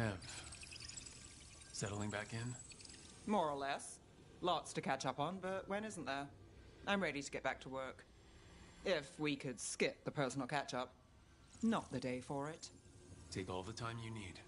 Nev, settling back in? More or less. Lots to catch up on, but when isn't there? I'm ready to get back to work. If we could skip the personal catch-up. Not the day for it. Take all the time you need.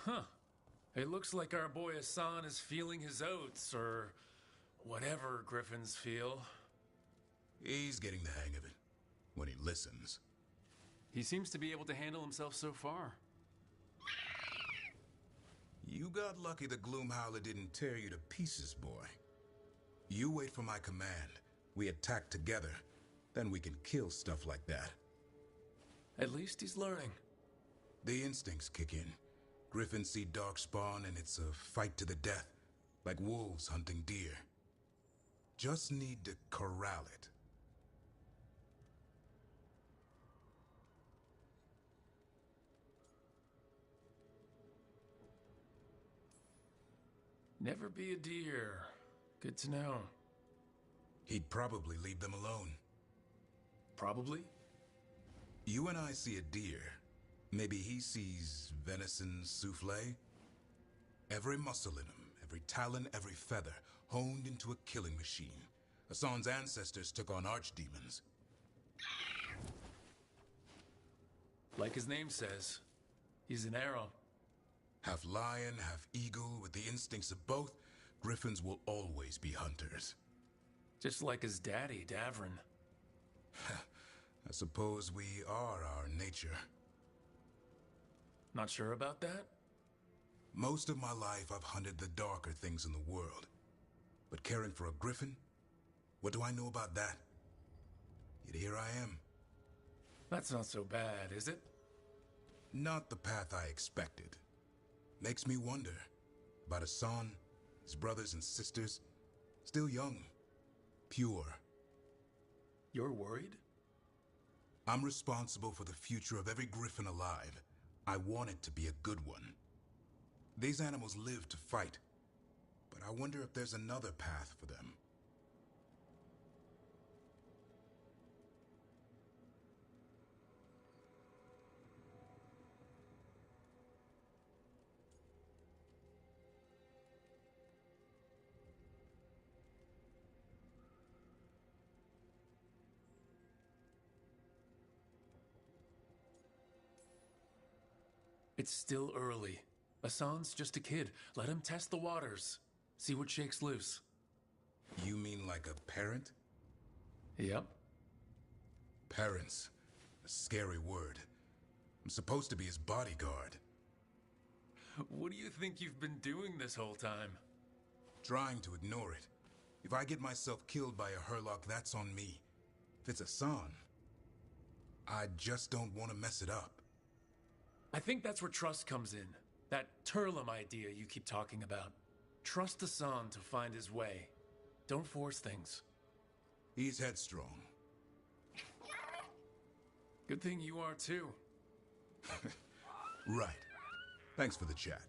Huh. It looks like our boy Hassan is feeling his oats, or whatever griffins feel. He's getting the hang of it, when he listens. He seems to be able to handle himself so far. You got lucky the Gloomhowler didn't tear you to pieces, boy. You wait for my command. We attack together. Then we can kill stuff like that. At least he's learning. The instincts kick in. Griffins see darkspawn and it's a fight to the death, like wolves hunting deer. Just need to corral it. Never be a deer. Good to know. He'd probably leave them alone. Probably? You and I see a deer. Maybe he sees venison souffle. Every muscle in him, every talon, every feather, honed into a killing machine. Hassan's ancestors took on archdemons. Like his name says, he's an arrow. Half lion, half eagle, with the instincts of both, griffins will always be hunters. Just like his daddy, Davrin. I suppose we are our nature. Not sure about that? Most of my life I've hunted the darker things in the world. But caring for a griffin? What do I know about that? Yet here I am. That's not so bad, is it? Not the path I expected. Makes me wonder about Hassan, his brothers and sisters, still young, pure. You're worried? I'm responsible for the future of every griffin alive. I want it to be a good one. These animals live to fight, but I wonder if there's another path for them. It's still early. Hassan's just a kid. Let him test the waters. See what shakes loose. You mean like a parent? Yep. Parents. A scary word. I'm supposed to be his bodyguard. What do you think you've been doing this whole time? Trying to ignore it. If I get myself killed by a Hurlock, that's on me. If it's Hassan, I just don't want to mess it up. I think that's where trust comes in. That Turlum idea you keep talking about. Trust Hassan to find his way. Don't force things. He's headstrong. Good thing you are too. Right. Thanks for the chat.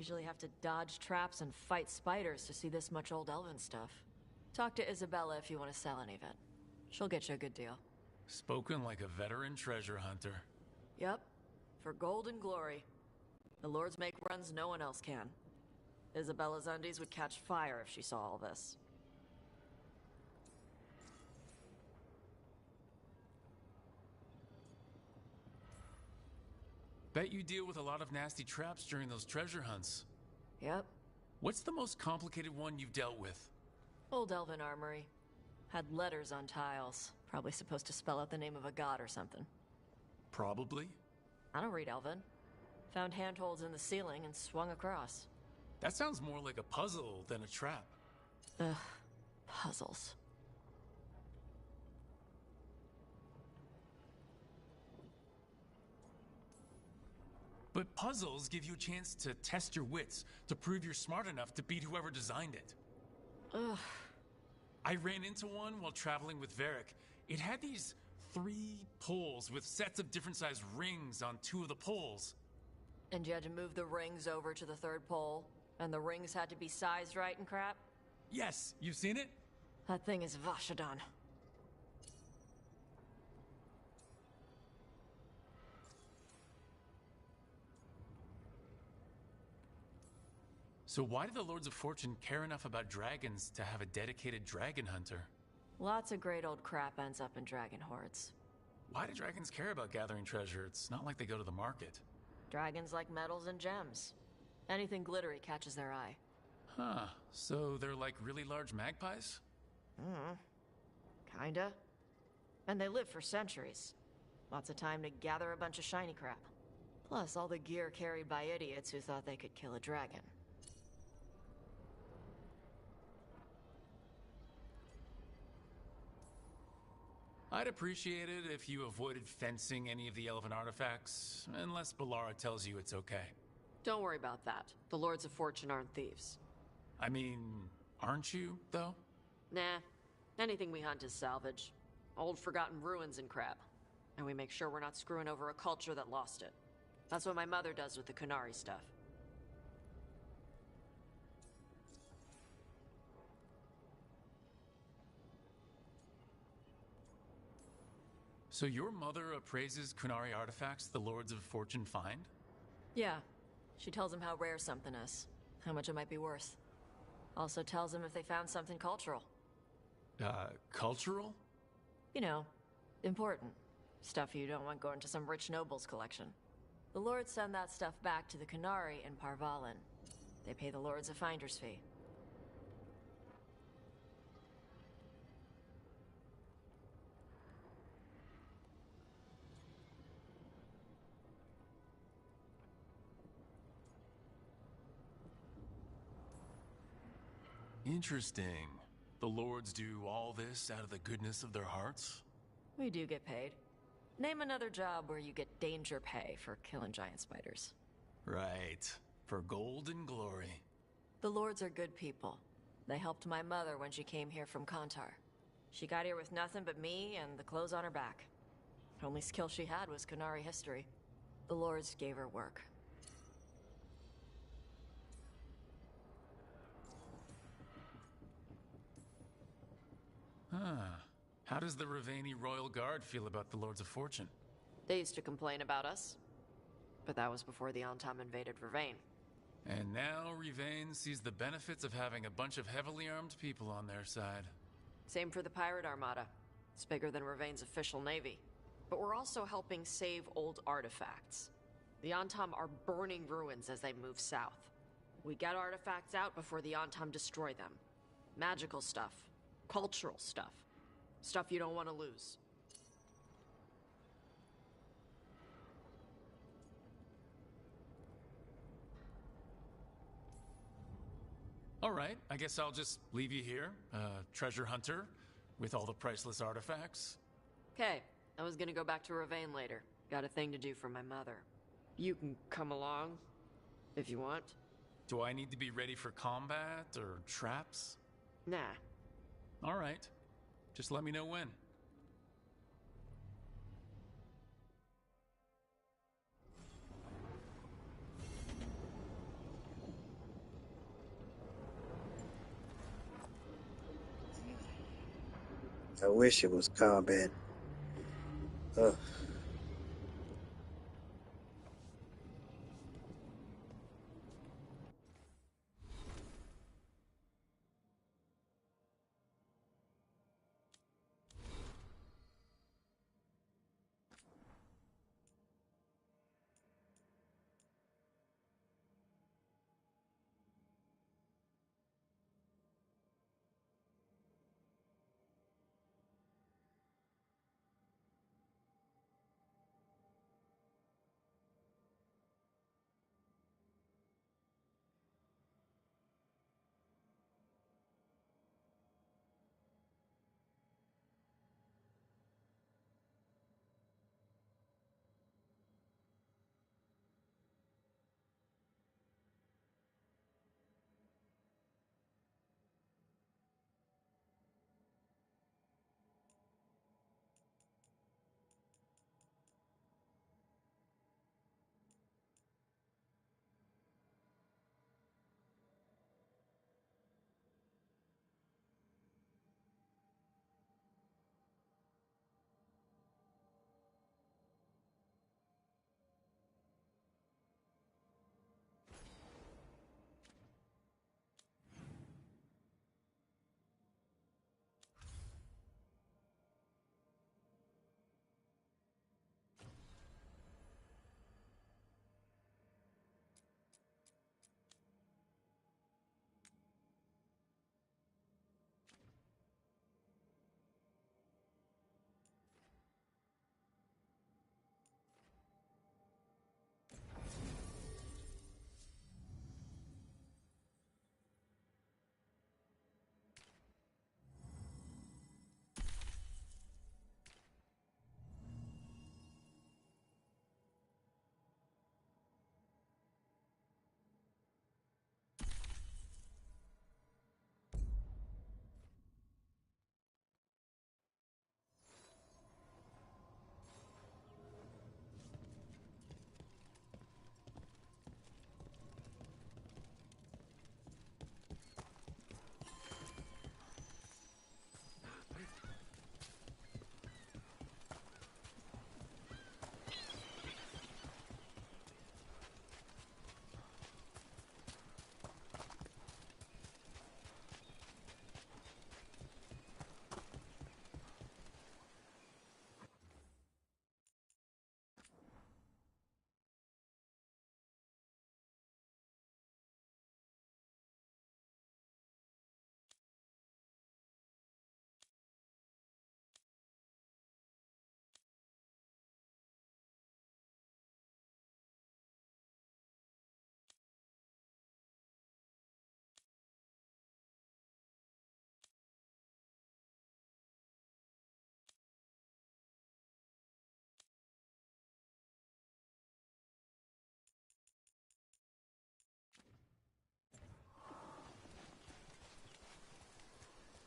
Usually have to dodge traps and fight spiders to see this much old elven stuff. Talk to Isabella if you want to sell any of it. She'll get you a good deal. Spoken like a veteran treasure hunter. Yep. For gold and glory. The lords make runs no one else can. Isabella's undies would catch fire if she saw all this. Bet you deal with a lot of nasty traps during those treasure hunts. Yep. What's the most complicated one you've dealt with? Old elven armory. Had letters on tiles. Probably supposed to spell out the name of a god or something. Probably. I don't read elven. Found handholds in the ceiling and swung across. That sounds more like a puzzle than a trap. Ugh. Puzzles. But puzzles give you a chance to test your wits, to prove you're smart enough to beat whoever designed it. Ugh. I ran into one while traveling with Varric. It had these 3 poles with sets of different sized rings on 2 of the poles. And you had to move the rings over to the 3rd pole? And the rings had to be sized right and crap? Yes, you've seen it? That thing is Vashadon. So why do the Lords of Fortune care enough about dragons to have a dedicated dragon hunter? Lots of great old crap ends up in dragon hordes. Why do dragons care about gathering treasure? It's not like they go to the market. Dragons like metals and gems. Anything glittery catches their eye. Huh, so they're like really large magpies? Kinda. And they live for centuries. Lots of time to gather a bunch of shiny crap. Plus all the gear carried by idiots who thought they could kill a dragon. I'd appreciate it if you avoided fencing any of the elven artifacts, unless Ballara tells you it's okay. Don't worry about that. The Lords of Fortune aren't thieves. I mean, aren't you, though? Nah. Anything we hunt is salvage. Old forgotten ruins and crap. And we make sure we're not screwing over a culture that lost it. That's what my mother does with the Kunari stuff. So your mother appraises Kunari artifacts the Lords of Fortune find? Yeah. She tells them how rare something is. How much it might be worth. Also tells them if they found something cultural. Cultural? You know, important. Stuff you don't want going to some rich noble's collection. The Lords send that stuff back to the Kunari in Parvalin. They pay the Lords a finder's fee. Interesting. The Lords do all this out of the goodness of their hearts? We do get paid. Name another job where you get danger pay for killing giant spiders. Right. For gold and glory. The Lords are good people. They helped my mother when she came here from Kantar. She got here with nothing but me and the clothes on her back. The only skill she had was Kunari history. The Lords gave her work. Huh. How does the Ravani Royal Guard feel about the Lords of Fortune? They used to complain about us. But that was before the Antam invaded Ravane. And now Rivane sees the benefits of having a bunch of heavily armed people on their side. Same for the Pirate Armada. It's bigger than Ravane's official navy. But we're also helping save old artifacts. The Antam are burning ruins as they move south. We get artifacts out before the Antam destroy them. Magical stuff. Cultural stuff. Stuff you don't want to lose. All right, I guess I'll just leave you here, treasure hunter, with all the priceless artifacts. Okay, I was gonna go back to Ravane later. Got a thing to do for my mother. You can come along, if you want. Do I need to be ready for combat or traps? Nah. All right, just let me know when. I wish it was combat. Ugh.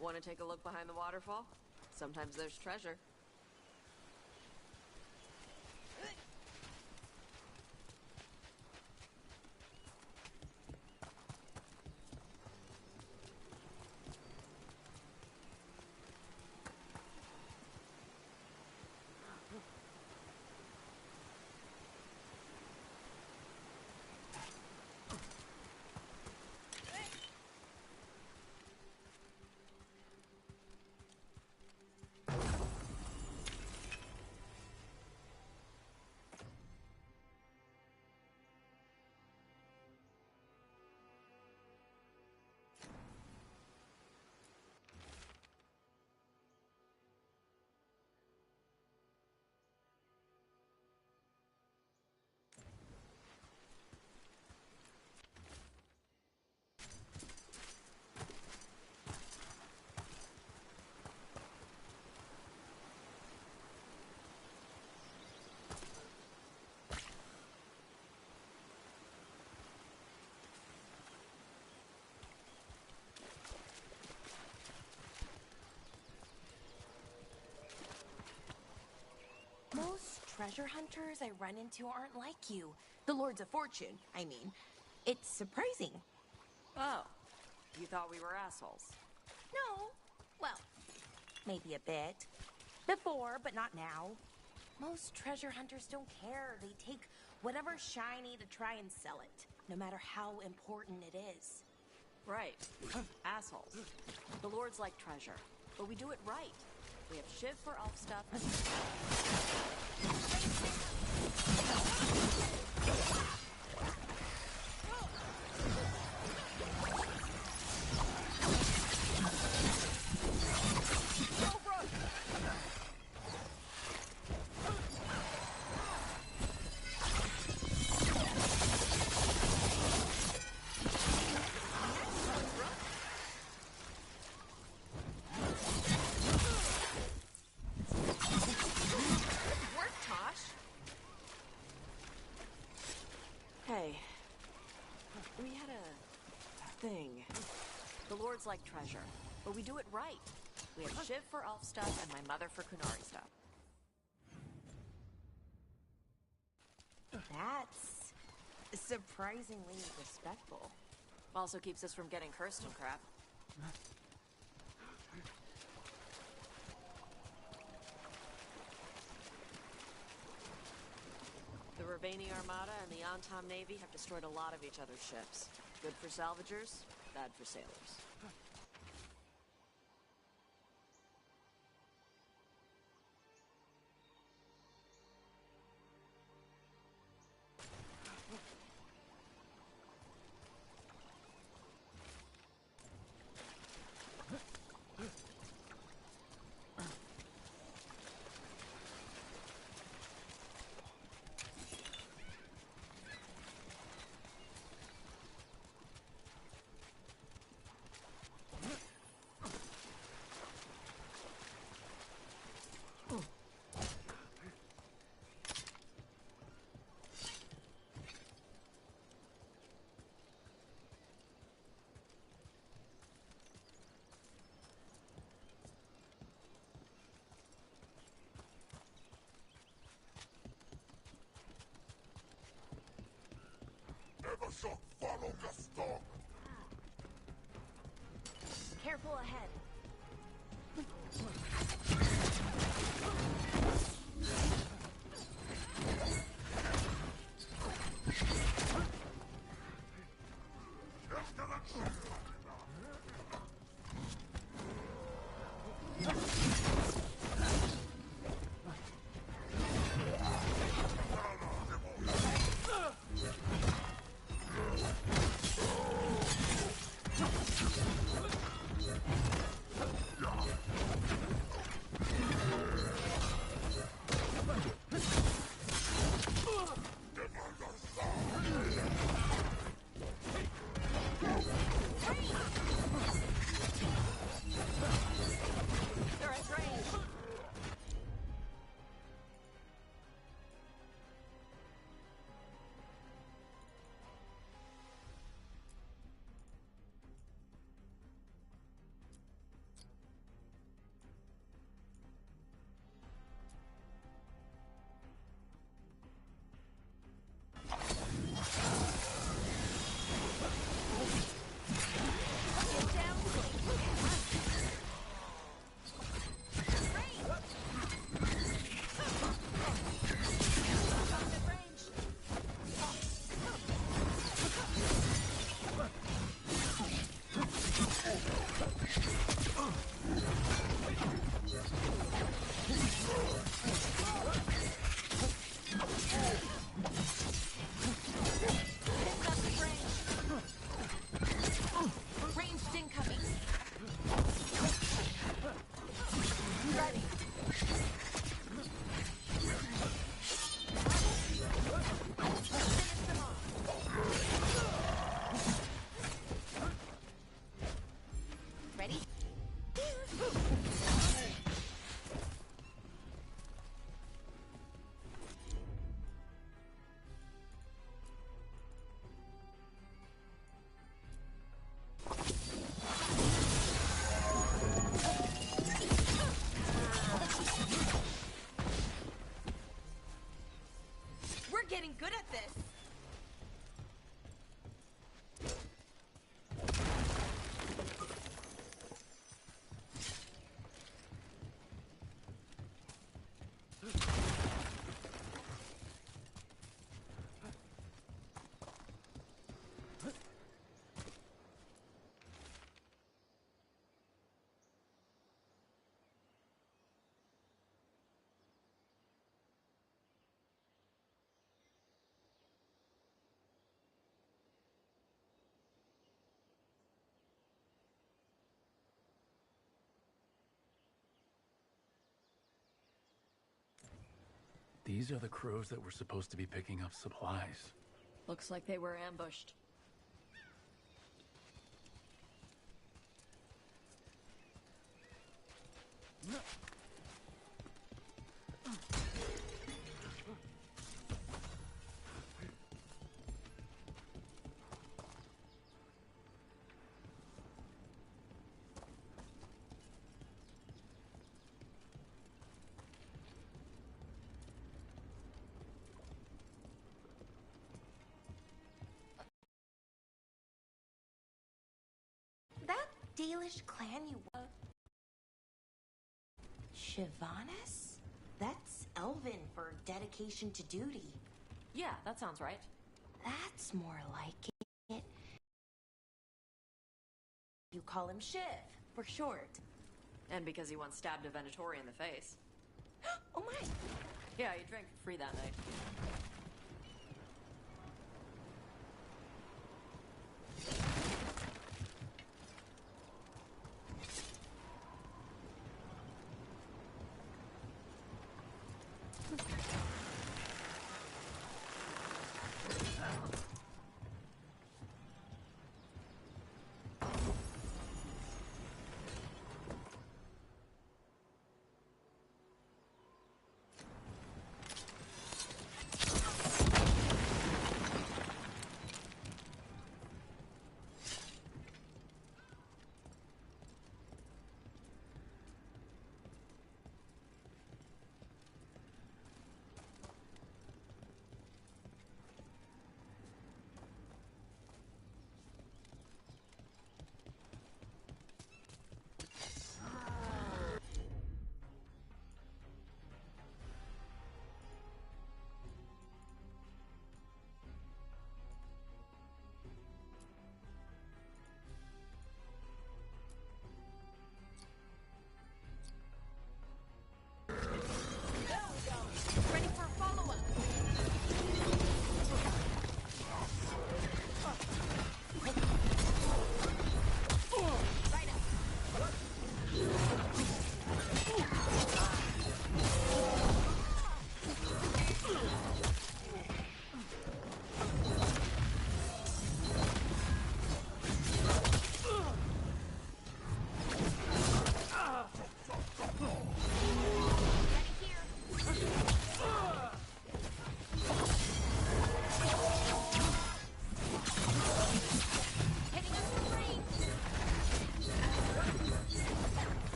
Want to take a look behind the waterfall? Sometimes there's treasure. Most treasure hunters I run into aren't like you. The Lords of Fortune, I mean. It's surprising. Oh, you thought we were assholes. No. Well, maybe a bit. Before, but not now. Most treasure hunters don't care. They take whatever's shiny to try and sell it, no matter how important it is. Right. Assholes. The Lords like treasure, but we do it right. We have Shiv for elf stuff and... Hey, we had a thing. The Lords like treasure, but we do it right. We have Shiv for elf stuff and my mother for Kunari stuff. That's surprisingly respectful. Also keeps us from getting cursed and crap. The Ravani Armada and the Antom Navy have destroyed a lot of each other's ships. Good for salvagers, bad for sailors. Never shall follow the storm. Careful ahead. These are the crows that were supposed to be picking up supplies. Looks like they were ambushed. That Dalish clan you Shivanis? That's Elven for dedication to duty. Yeah, that sounds right. That's more like it. You call him Shiv, for short. And because he once stabbed a Venatori in the face. Oh my! Yeah, he drank for free that night.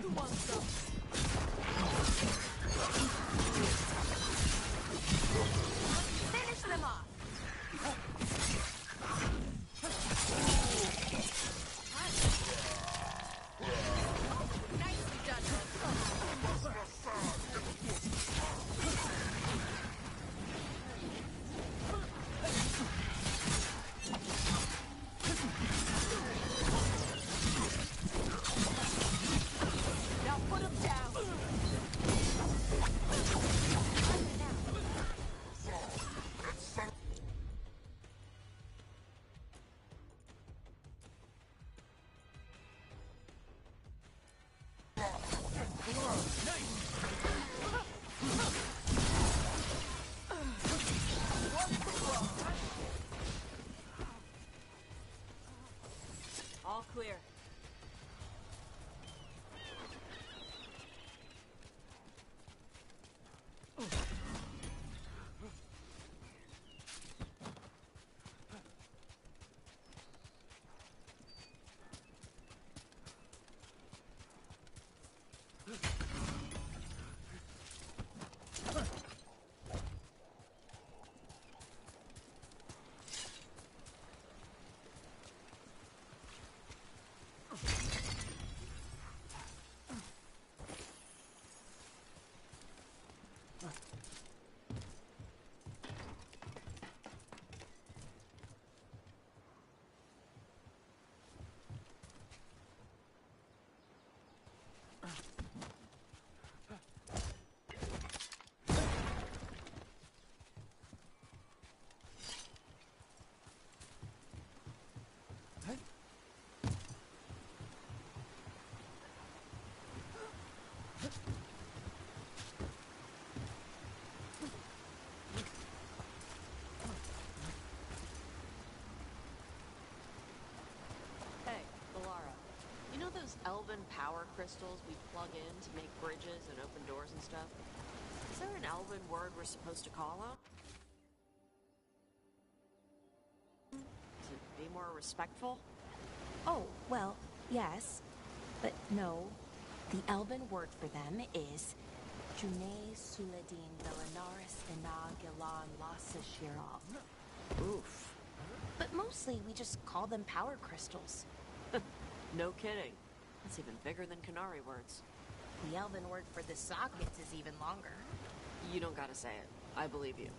Who wants some? Finish them off. Nicely done. Now put him down. All clear. Hey, Valara. You know those elven power crystals we plug in to make bridges and open doors and stuff? Is there an elven word we're supposed to call them? To be more respectful? Oh, well, yes. But no. The Elven word for them is June Suladin Velanaris Ina Gilan Lasa Shiral. Oof. But mostly we just call them power crystals. No kidding. That's even bigger than Canary words. The Elven word for the sockets is even longer. You don't gotta say it. I believe you.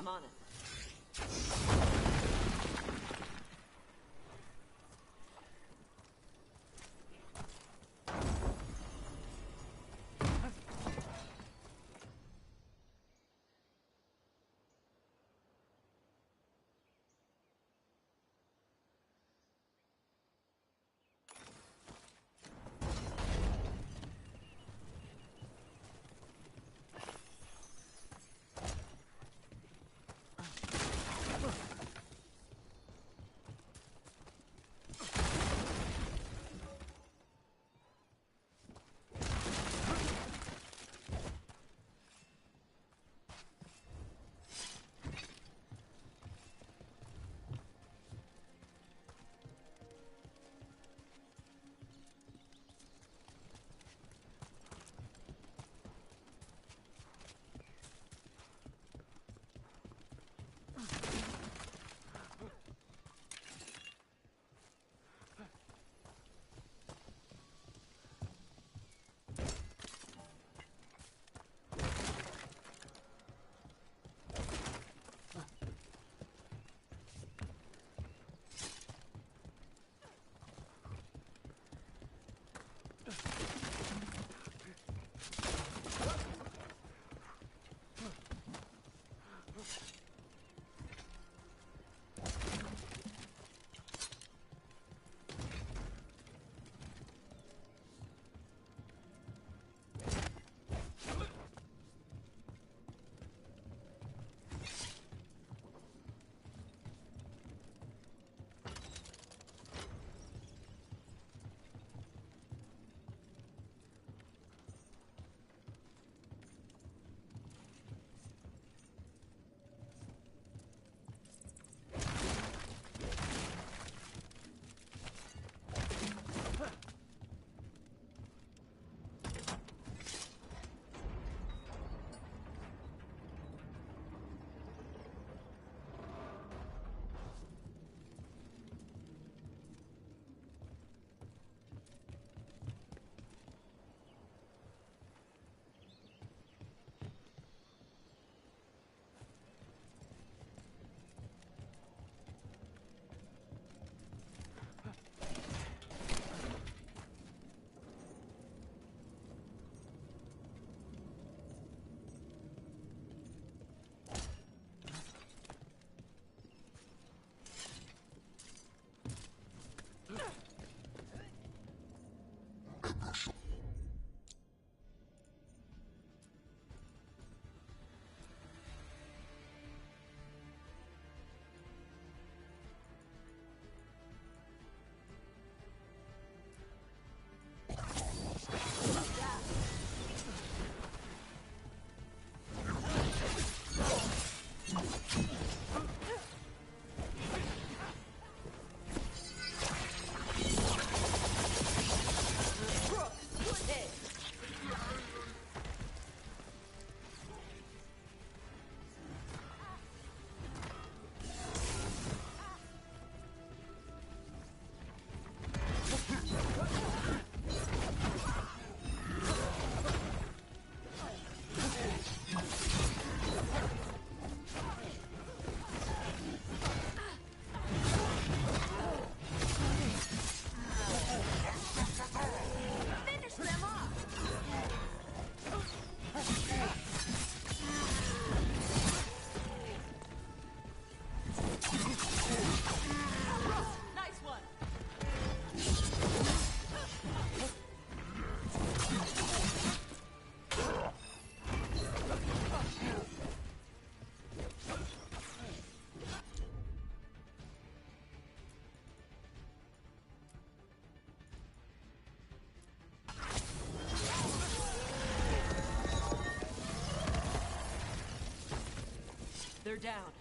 I'm on it. They're down.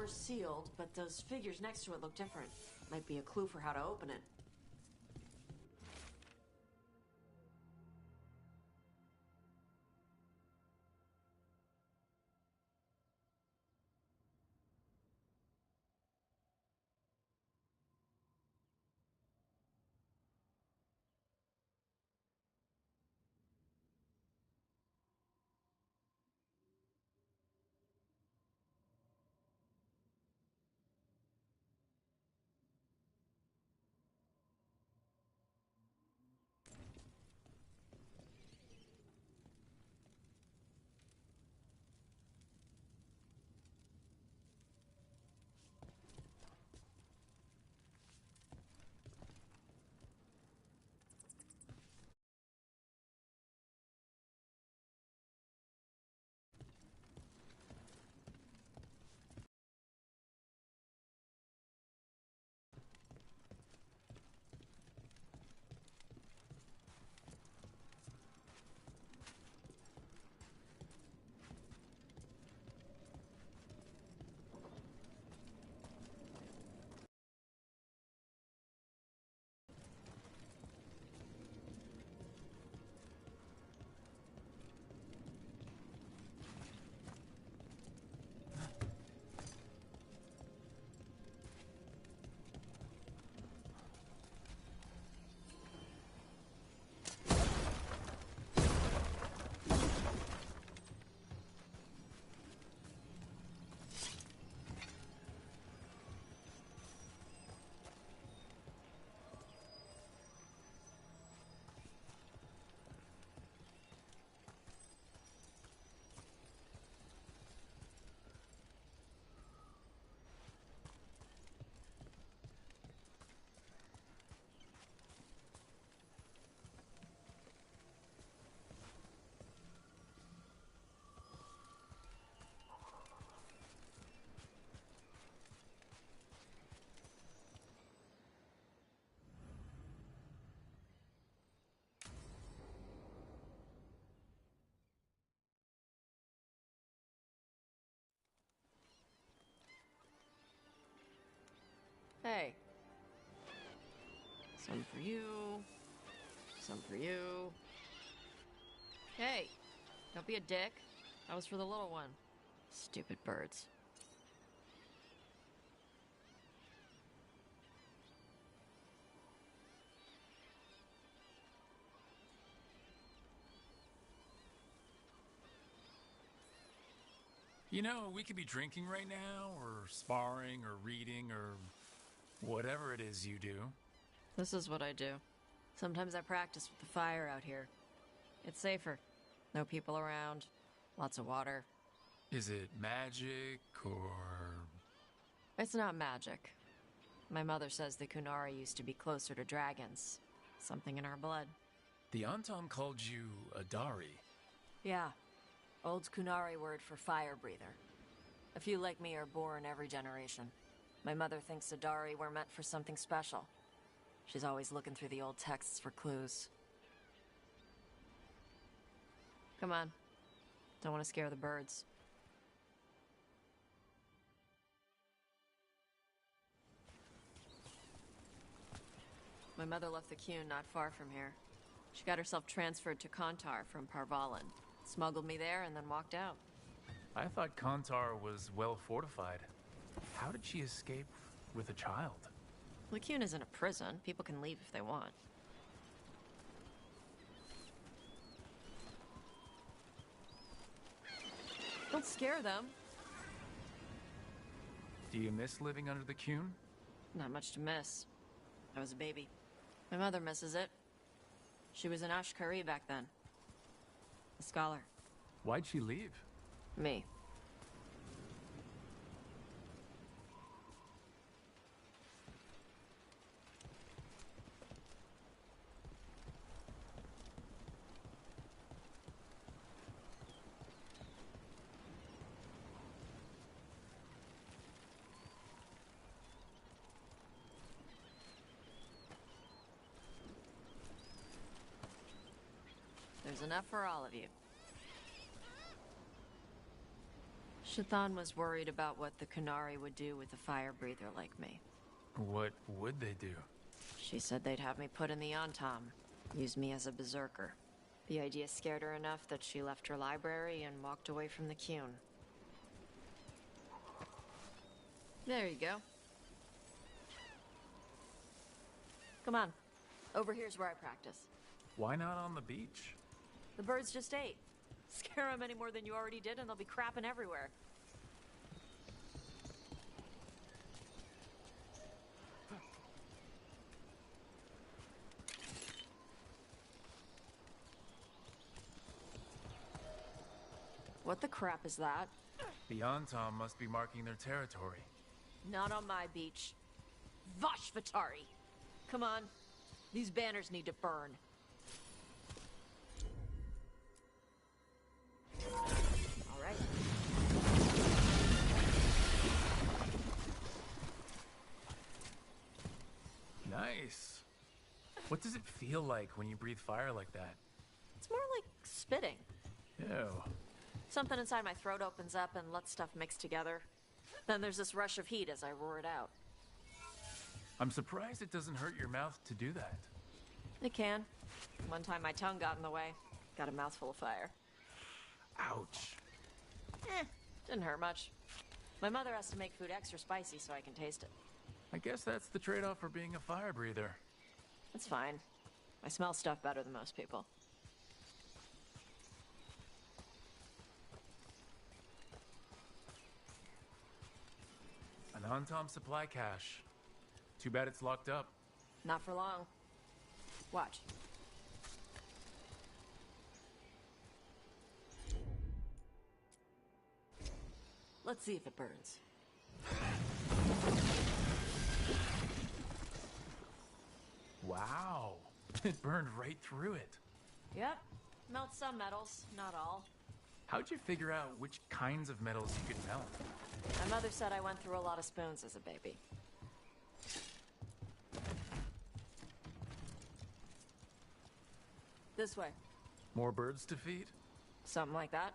door's sealed, but those figures next to it look different. Might be a clue for how to open it. Hey. Some for you. Some for you. Hey. Don't be a dick. That was for the little one. Stupid birds. You know, we could be drinking right now, or sparring, or reading, or whatever it is you do. This is what I do. Sometimes I practice with the fire out here. It's safer. No people around. Lots of water. Is it magic, or... It's not magic. My mother says the Kunari used to be closer to dragons. Something in our blood. The Anton called you a Dari. Yeah. Old Kunari word for fire breather. A few like me are born every generation. My mother thinks Adari were meant for something special. She's always looking through the old texts for clues. Come on. Don't want to scare the birds. My mother left the Qun not far from here. She got herself transferred to Kantar from Parvalan. Smuggled me there and then walked out. I thought Kantar was well fortified. How did she escape with a child? Lycune isn't a prison. People can leave if they want. Don't scare them. Do you miss living under the Qun? Not much to miss. I was a baby. My mother misses it. She was an Ashkari back then. A scholar. Why'd she leave? Me. There's enough for all of you. Shathan was worried about what the Canary would do with a fire breather like me. What would they do? She said they'd have me put in the Antom, use me as a berserker. The idea scared her enough that she left her library and walked away from the Qun. There you go. Come on. Over here's where I practice. Why not on the beach? The birds just ate. Scare them any more than you already did and they'll be crapping everywhere. What the crap is that? The Antom must be marking their territory. Not on my beach. Vashvatari! Come on. These banners need to burn. All right. Nice. What does it feel like when you breathe fire like that? It's more like spitting. Ew. Something inside my throat opens up and lets stuff mix together. Then there's this rush of heat as I roar it out. I'm surprised it doesn't hurt your mouth to do that. It can. One time my tongue got in the way. Got a mouthful of fire. Ouch. Didn't hurt much. My mother has to make food extra spicy so I can taste it. I guess that's the trade-off for being a fire breather. It's fine. I smell stuff better than most people. An Antom supply cache. Too bad it's locked up. Not for long. Watch. Let's see if it burns. Wow. It burned right through it. Yep. Melts some metals, not all. How'd you figure out which kinds of metals you could melt? My mother said I went through a lot of spoons as a baby. This way. More birds to feed? Something like that.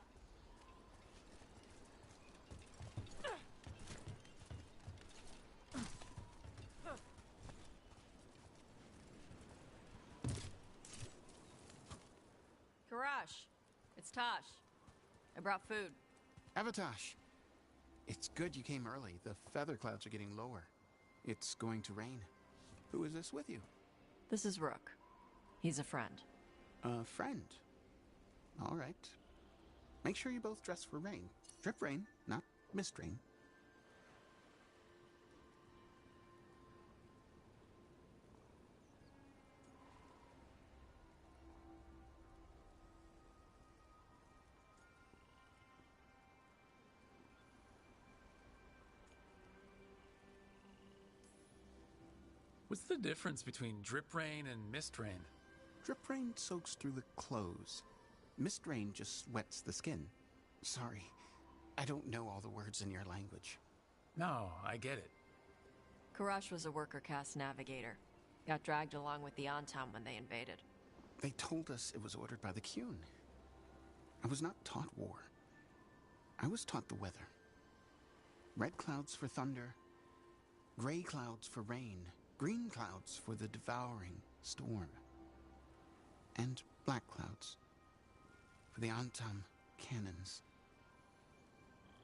Karash, it's Tosh. I brought food. Avatosh, it's good you came early. The feather clouds are getting lower. It's going to rain. Who is this with you? This is Rook. He's a friend. A friend. All right. Make sure you both dress for rain. Drip rain, not mist rain. What's the difference between drip rain and mist rain? Drip rain soaks through the clothes. Mist rain just wets the skin. Sorry, I don't know all the words in your language. No, I get it. Karash was a worker caste navigator. Got dragged along with the Antom when they invaded. They told us it was ordered by the Qun. I was not taught war. I was taught the weather. Red clouds for thunder, gray clouds for rain, green clouds for the devouring storm, and black clouds for the Antom cannons.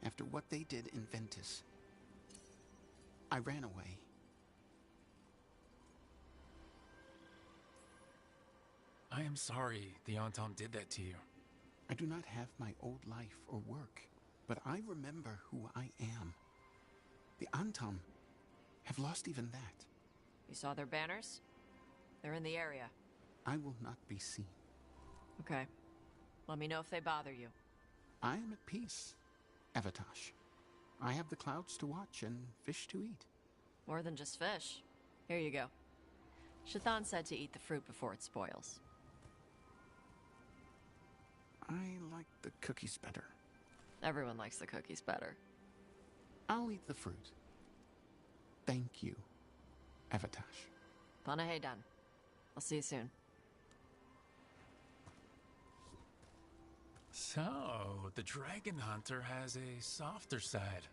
After what they did in Ventus, I ran away. I am sorry the Antom did that to you. I do not have my old life or work, but I remember who I am. The Antom have lost even that. You saw their banners? They're in the area. I will not be seen. Okay. Let me know if they bother you. I am at peace, Avatosh. I have the clouds to watch and fish to eat. More than just fish. Here you go. Shathan said to eat the fruit before it spoils. I like the cookies better. Everyone likes the cookies better. I'll eat the fruit. Thank you, Avatosh. Panahe done. I'll see you soon. So, No, the dragon hunter has a softer side.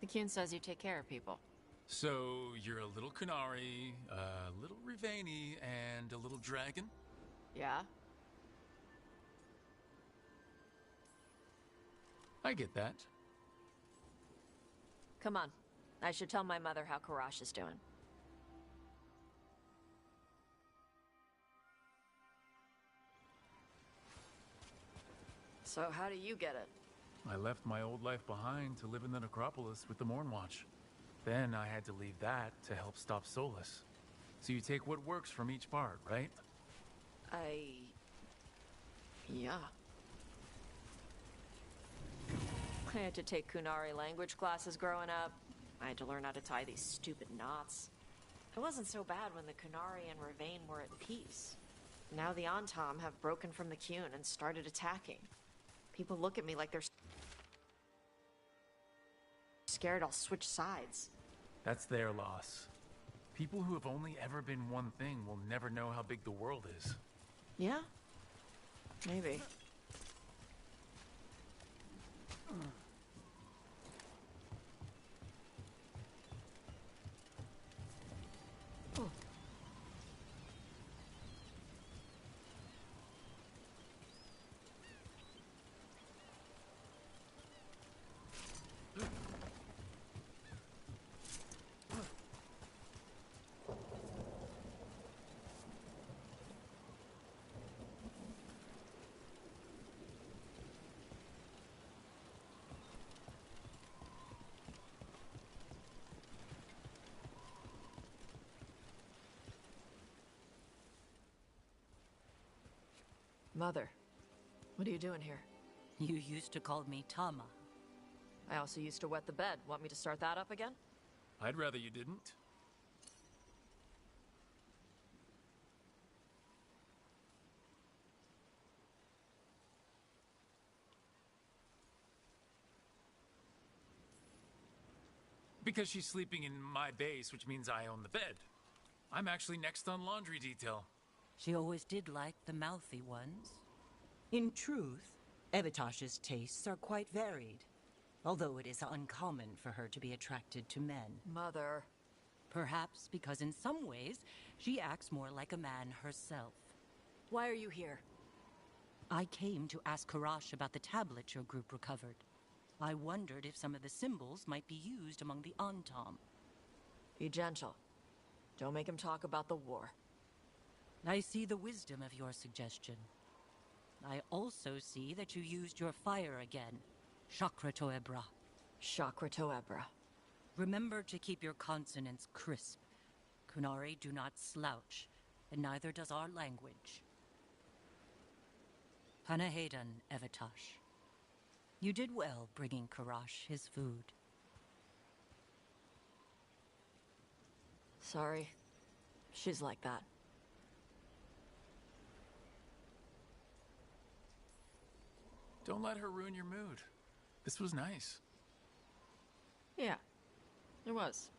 The Kyun says you take care of people. So, you're a little Kunari, a little Rivani, and a little dragon? Yeah? I get that. Come on. I should tell my mother how Karash is doing. So how do you get it? I left my old life behind to live in the necropolis with the Mornwatch. Then I had to leave that to help stop Solus. So you take what works from each part, right? Yeah. I had to take Kunari language classes growing up. I had to learn how to tie these stupid knots. It wasn't so bad when the Kunari and Ravain were at peace. Now the Antom have broken from the Kyun and started attacking. People look at me like they're scared I'll switch sides. That's their loss. People who have only ever been one thing will never know how big the world is. Yeah? Maybe. Mother, what are you doing here? You used to call me Tama. I also used to wet the bed. Want me to start that up again? I'd rather you didn't. Because she's sleeping in my base, which means I own the bed. I'm actually next on laundry detail. She always did like the mouthy ones. In truth, Evitash's tastes are quite varied, although it is uncommon for her to be attracted to men. Mother. Perhaps because in some ways, she acts more like a man herself. Why are you here? I came to ask Karash about the tablet your group recovered. I wondered if some of the symbols might be used among the Antom. Be gentle. Don't make him talk about the war. I see the wisdom of your suggestion. I also see that you used your fire again, Chakra Toebra. Chakra Toebra. Remember to keep your consonants crisp. Kunari do not slouch, and neither does our language. Panahedan, Evitash. You did well bringing Karash his food. Sorry. She's like that. Don't let her ruin your mood. This was nice. Yeah, it was.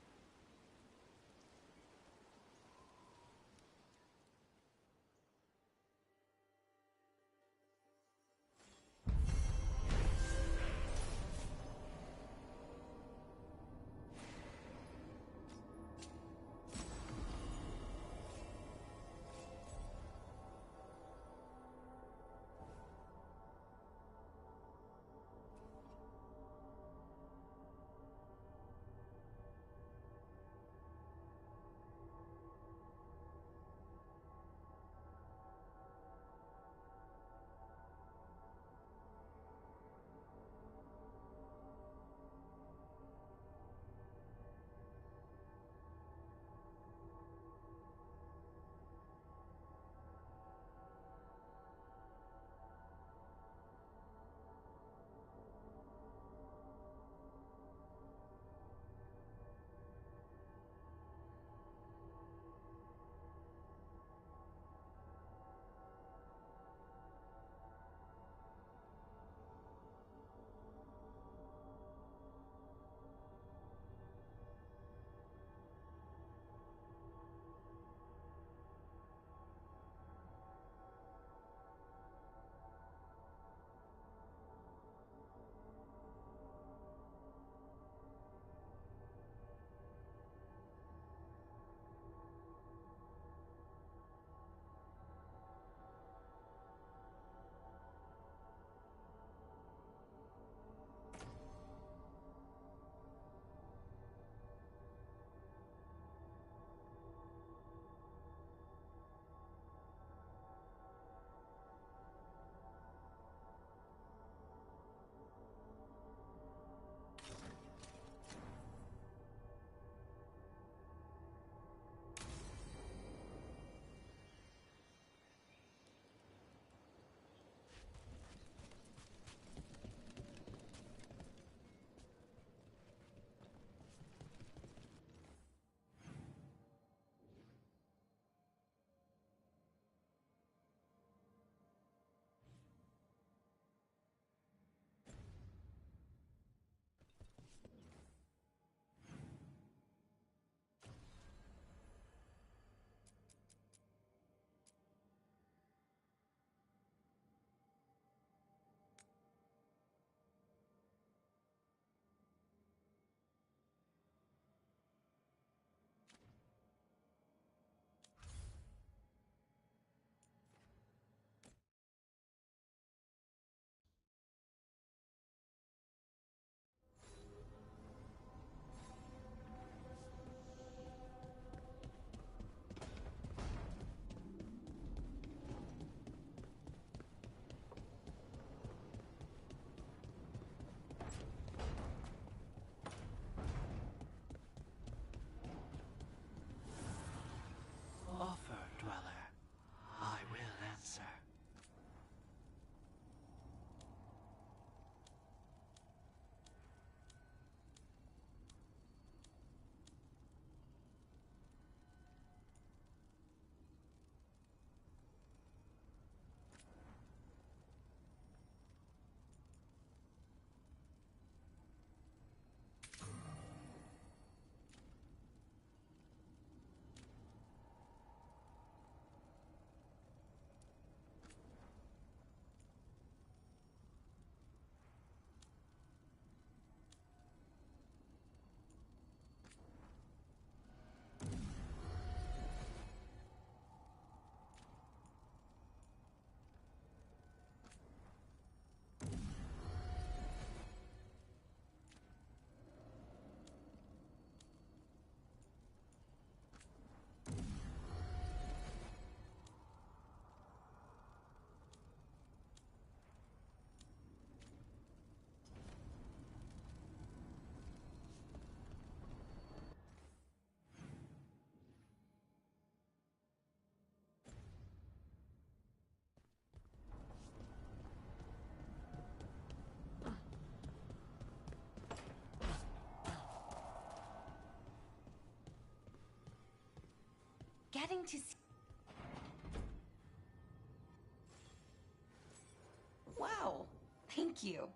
getting to Wow, thank you.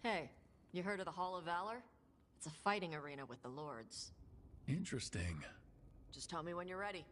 Hey, you heard of the Hall of Valor? It's a fighting arena with the Lords. Interesting. Just tell me when you're ready.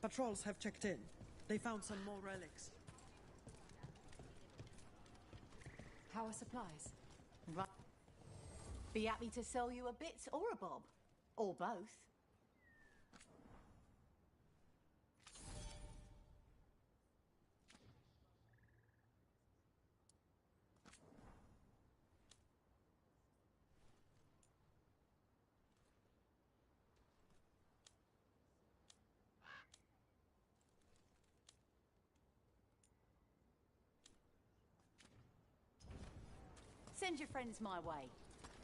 Patrols have checked in. They found some more relics. How are supplies? Right. Be happy to sell you a bit or a bob. Or both. Send your friends my way.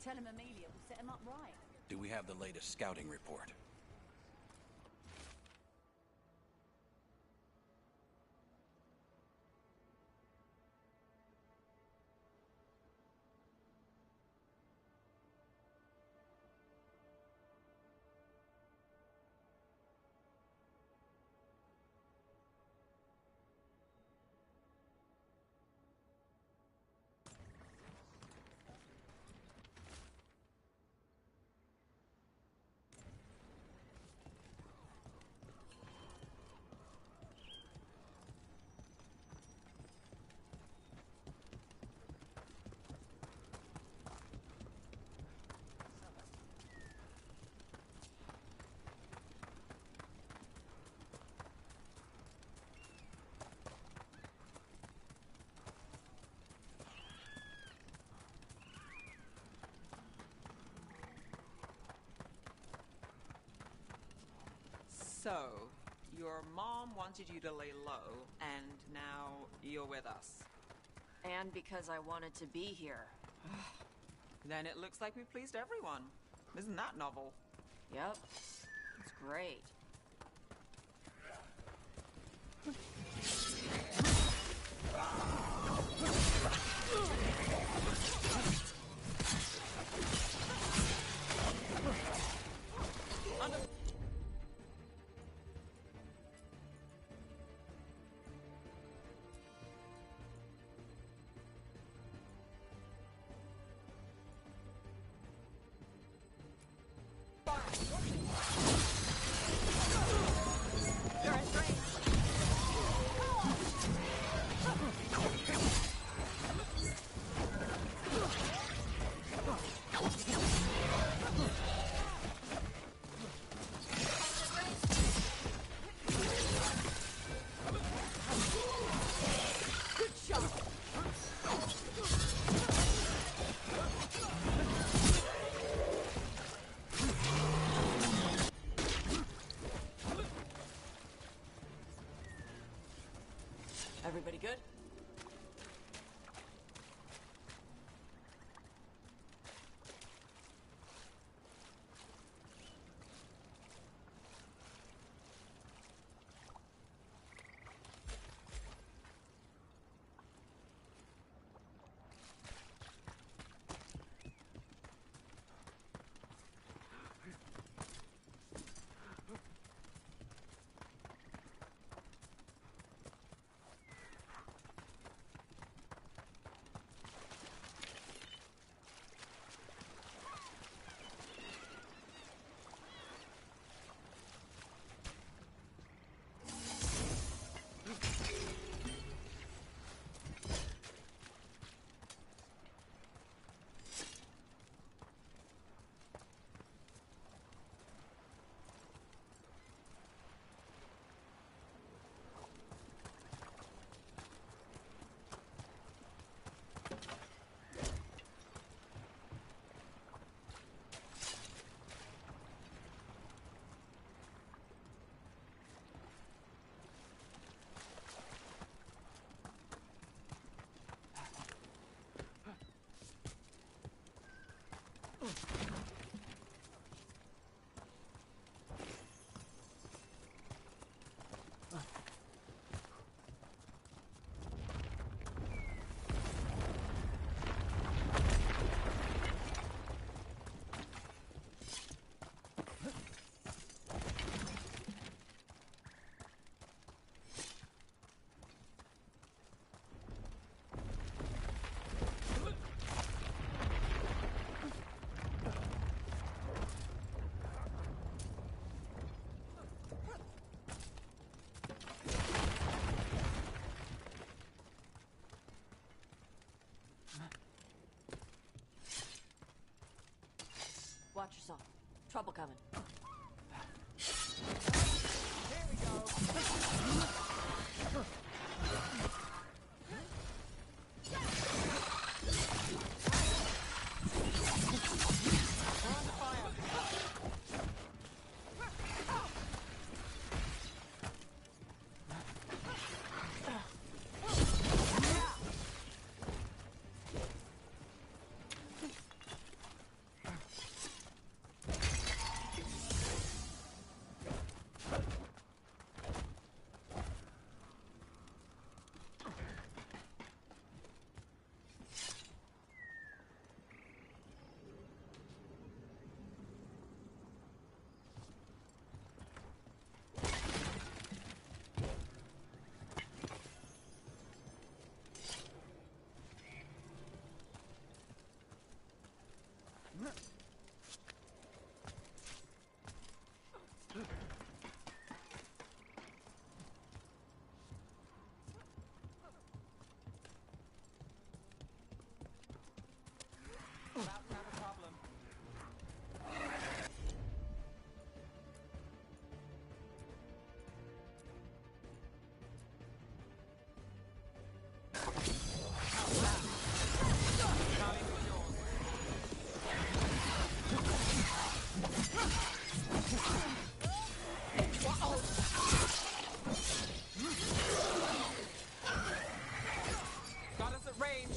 Tell them Amelia will set them up right. Do we have the latest scouting report? So, your mom wanted you to lay low, and now you're with us. And because I wanted to be here. Then it looks like we pleased everyone. Isn't that novel? Yep. It's great. Everybody good? Watch yourself. Trouble coming. Here we go. About to have a problem. Got us at range.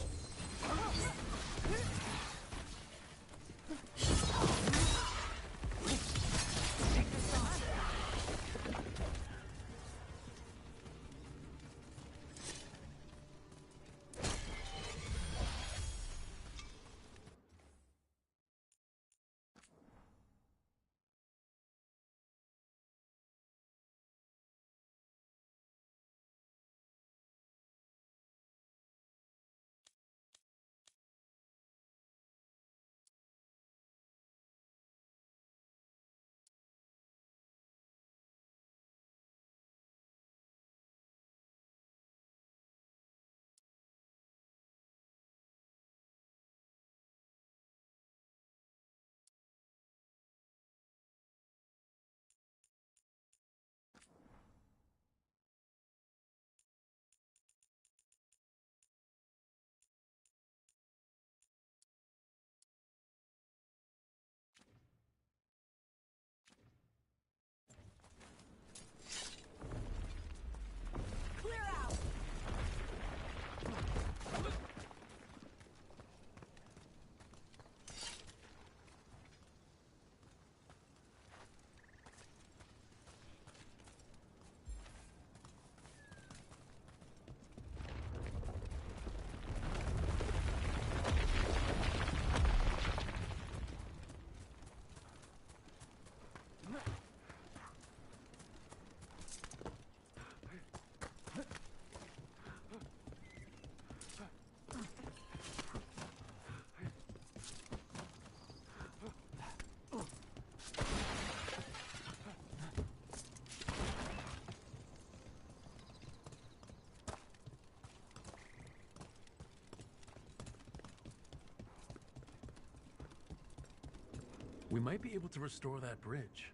We might be able to restore that bridge.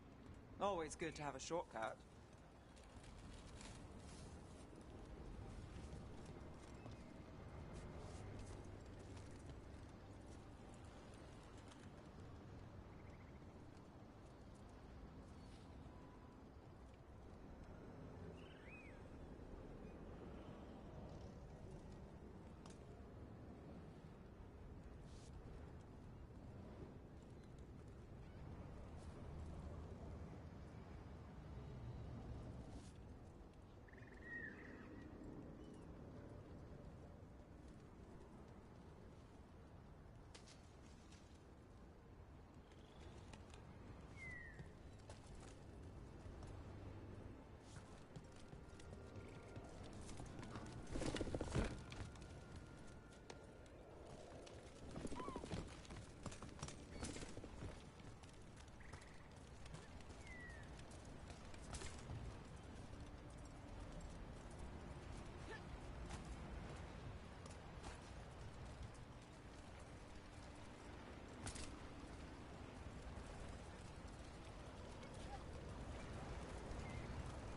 Always good to have a shortcut.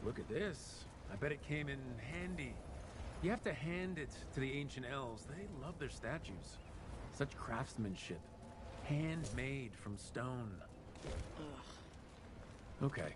Look at this. I bet it came in handy. You have to hand it to the ancient elves. They love their statues. Such craftsmanship. Handmade from stone. Okay.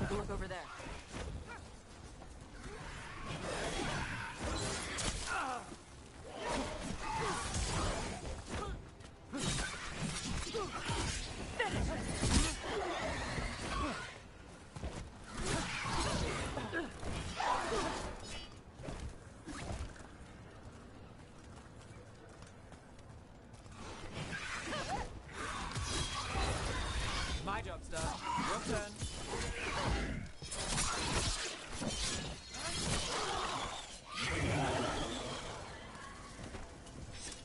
Look over there. My job's done. Your turn.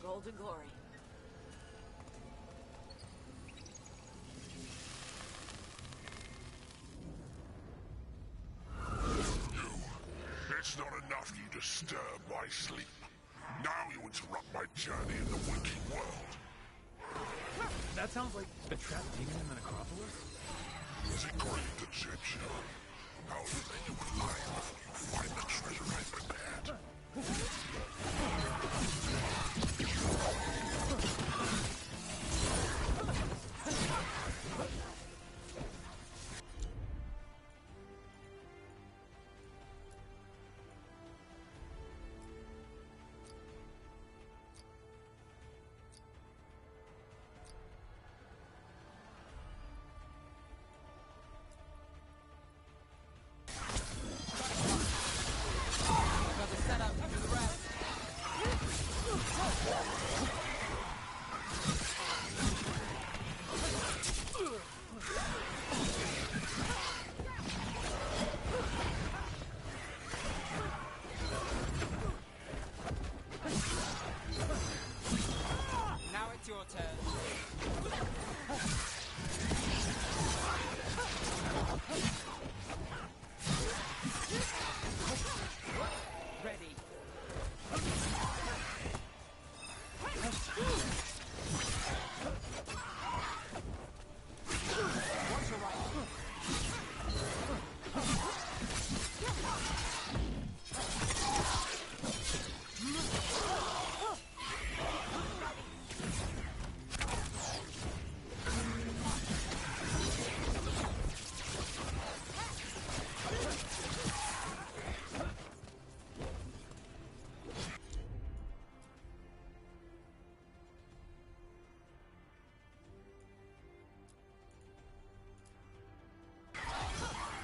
Golden glory. It's not enough you disturb my sleep. Now you interrupt my journey in the waking world. That sounds like the trapped demon in the necropolis. Is it great, Egyptian? I'll lay you alive before you find the treasure I prepared. Now it's your turn. Ready. Watch your right.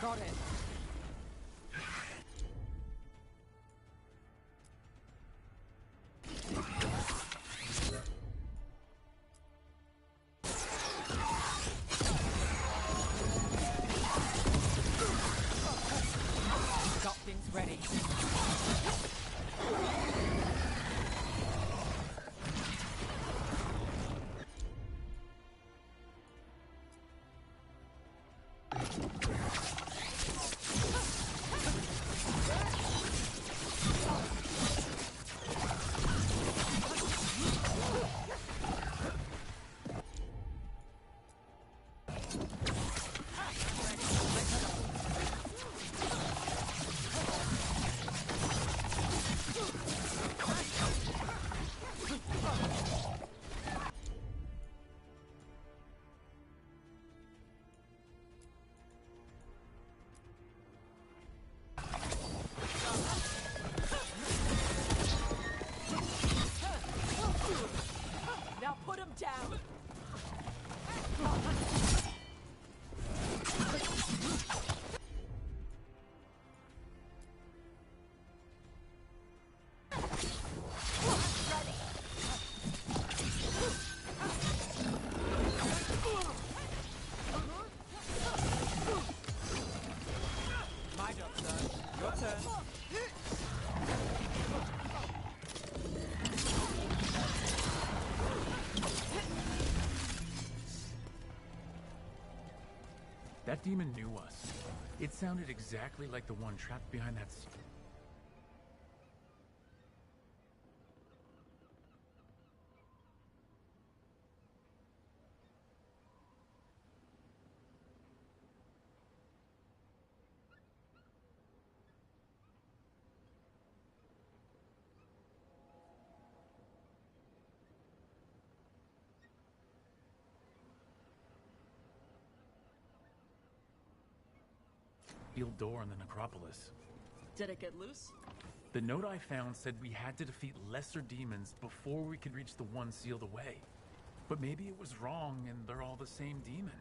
Got it. Now put him down. My job, sir. Your turn. That demon knew us. It sounded exactly like the one trapped behind that... sealed door in the necropolis. Did it get loose? The note I found said we had to defeat lesser demons before we could reach the one sealed away. But maybe it was wrong and they're all the same demon.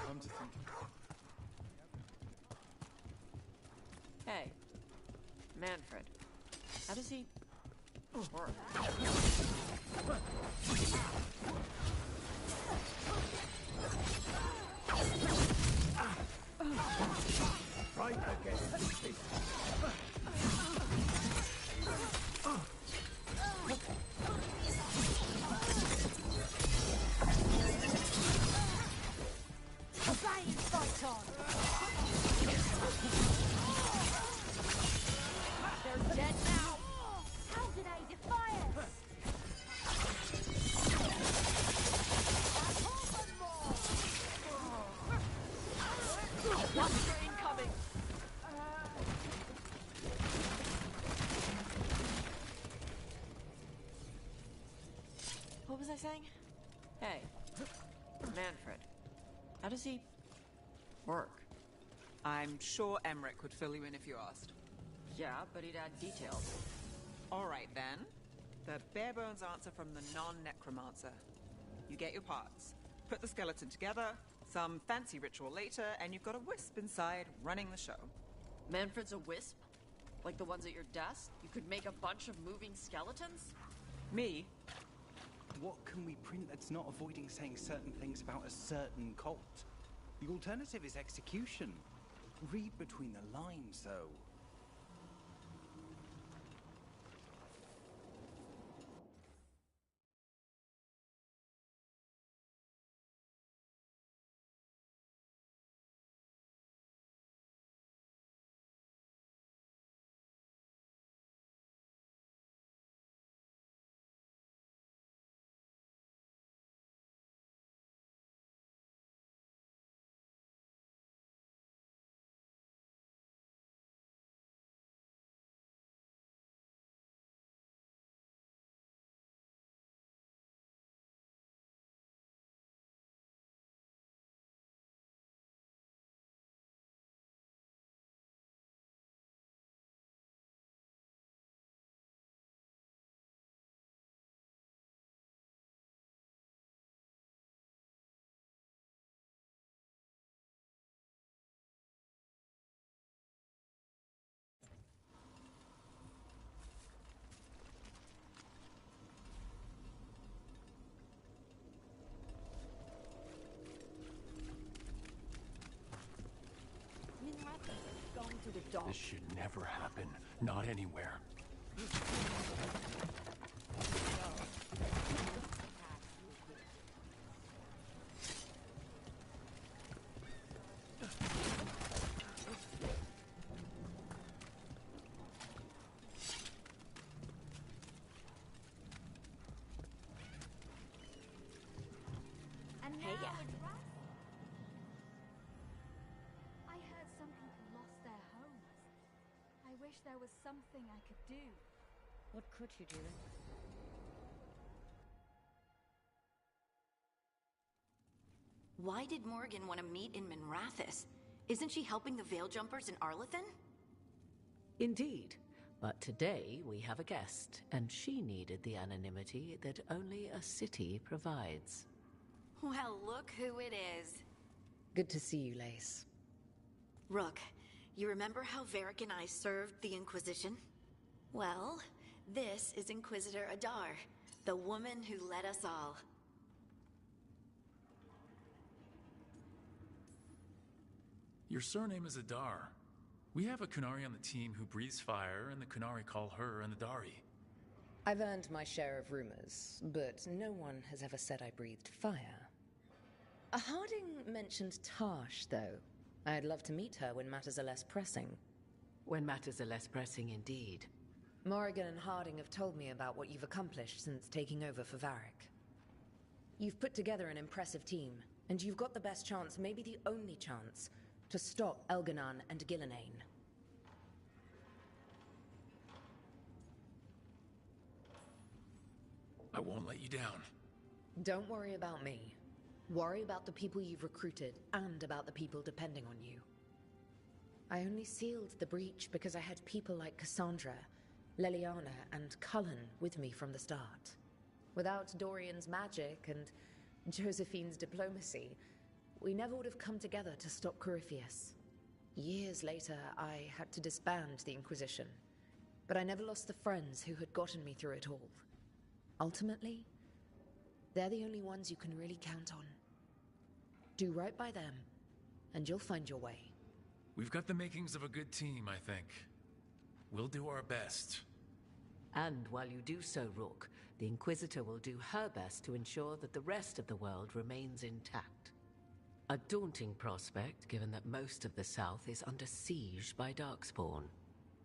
Come to think of it. Hey, Manfred. How does he... work? Right again. Fight on! They're dead now! How did I defy us? One train coming! What was I saying? Hey, Manfred. How does he work? I'm sure Emmerich would fill you in if you asked. Yeah, but he'd add details. All right, then. The bare-bones answer from the non-necromancer. You get your parts, put the skeleton together, some fancy ritual later, and you've got a wisp inside running the show. Manfred's a wisp? Like the ones at your desk? You could make a bunch of moving skeletons? Me? What can we print that's not avoiding saying certain things about a certain cult? The alternative is execution. Read between the lines, though. This should never happen. Not anywhere. Hey, yeah. I heard some people lost their homes. I wish there was something I could do. What could you do? Why did Morgan want to meet in Minrathous? Isn't she helping the Veil Jumpers in Arlathan? Indeed. But today we have a guest, and she needed the anonymity that only a city provides. Well, look who it is. Good to see you, Lace. Rook, you remember how Varric and I served the Inquisition? Well, this is Inquisitor Adar, the woman who led us all. Your surname is Adar. We have a Kunari on the team who breathes fire, and the Kunari call her an Adari. I've earned my share of rumors, but no one has ever said I breathed fire. Harding mentioned Tash, though. I'd love to meet her when matters are less pressing. When matters are less pressing indeed. Morrigan and Harding have told me about what you've accomplished since taking over for Varric. You've put together an impressive team, and you've got the best chance, maybe the only chance, to stop Elganon and Gillenane. I won't let you down. Don't worry about me. Worry about the people you've recruited, and about the people depending on you. I only sealed the breach because I had people like Cassandra, Leliana, and Cullen with me from the start. Without Dorian's magic and Josephine's diplomacy, we never would have come together to stop Corypheus. Years later, I had to disband the Inquisition, but I never lost the friends who had gotten me through it all. Ultimately, they're the only ones you can really count on. Do right by them, and you'll find your way. We've got the makings of a good team, I think. We'll do our best. And while you do so, Rook, the Inquisitor will do her best to ensure that the rest of the world remains intact. A daunting prospect, given that most of the South is under siege by Darkspawn.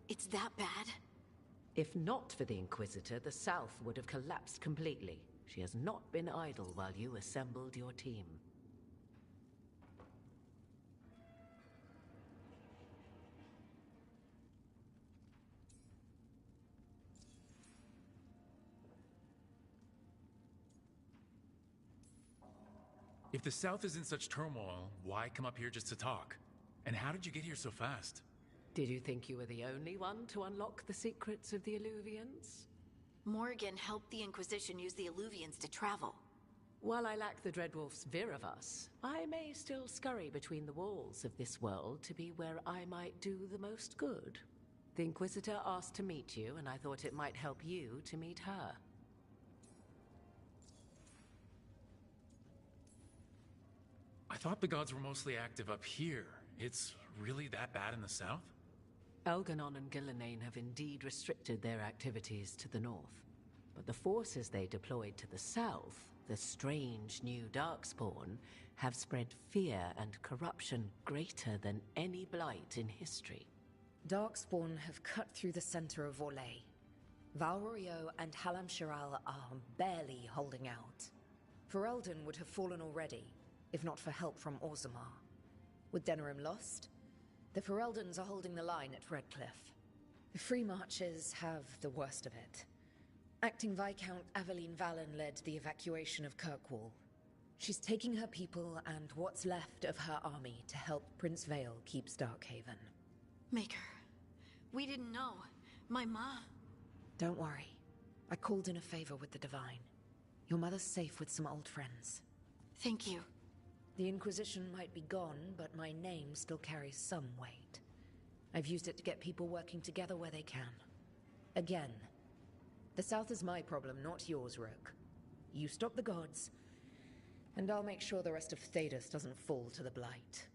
It's that bad? If not for the Inquisitor, the South would have collapsed completely. She has not been idle while you assembled your team. If the South is in such turmoil, why come up here just to talk? And how did you get here so fast? Did you think you were the only one to unlock the secrets of the Illuvians? Morgan helped the Inquisition use the Illuvians to travel. While I lack the Dreadwolf's Viravus, I may still scurry between the walls of this world to be where I might do the most good. The Inquisitor asked to meet you, and I thought it might help you to meet her. I thought the gods were mostly active up here. It's really that bad in the South? Elganon and Gillenane have indeed restricted their activities to the north. But the forces they deployed to the south, the strange new Darkspawn, have spread fear and corruption greater than any blight in history. Darkspawn have cut through the center of Orlais. Valrorio and Halam Shiral are barely holding out. Ferelden would have fallen already, if not for help from Orzammar. With Denerim lost, the Fereldans are holding the line at Redcliffe. The Free Marches have the worst of it. Acting Viscount Aveline Valen led the evacuation of Kirkwall. She's taking her people and what's left of her army to help Prince Vale keep Starkhaven. Maker, we didn't know. My ma... Don't worry. I called in a favor with the Divine. Your mother's safe with some old friends. Thank you. The Inquisition might be gone, but my name still carries some weight. I've used it to get people working together where they can. Again, the South is my problem, not yours, Rook. You stop the gods, and I'll make sure the rest of Thedas doesn't fall to the Blight.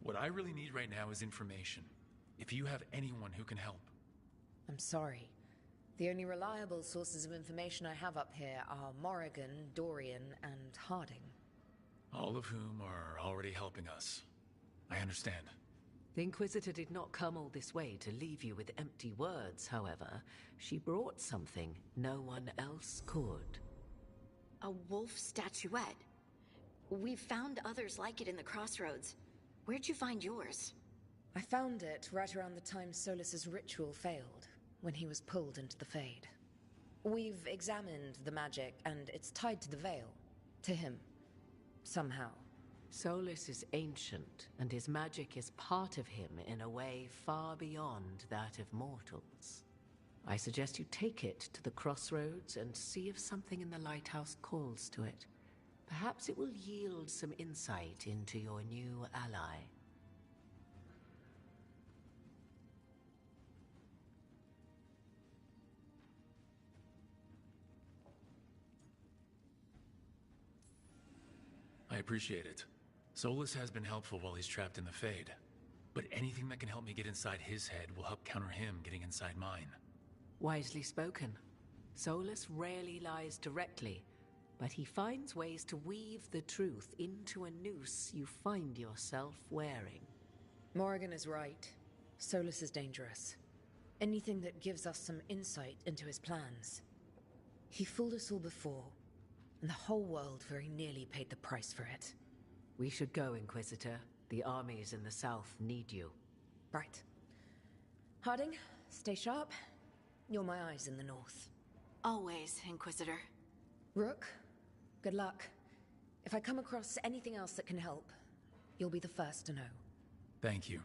What I really need right now is information. If you have anyone who can help. I'm sorry. The only reliable sources of information I have up here are Morrigan, Dorian, and Harding. All of whom are already helping us. I understand. The Inquisitor did not come all this way to leave you with empty words, however. She brought something no one else could. A wolf statuette. We've found others like it in the crossroads. Where'd you find yours? I found it right around the time Solus's ritual failed, when he was pulled into the Fade. We've examined the magic, and it's tied to the veil. To him. Somehow. Solus is ancient, and his magic is part of him in a way far beyond that of mortals. I suggest you take it to the crossroads and see if something in the lighthouse calls to it. Perhaps it will yield some insight into your new ally. I appreciate it. Solus has been helpful while he's trapped in the Fade. But anything that can help me get inside his head will help counter him getting inside mine. Wisely spoken. Solus rarely lies directly, but he finds ways to weave the truth into a noose you find yourself wearing. Morrigan is right. Solus is dangerous. Anything that gives us some insight into his plans. He fooled us all before, and the whole world very nearly paid the price for it. We should go, Inquisitor. The armies in the south need you. Right. Harding, stay sharp. You're my eyes in the north. Always, Inquisitor. Rook, good luck. If I come across anything else that can help, you'll be the first to know. Thank you.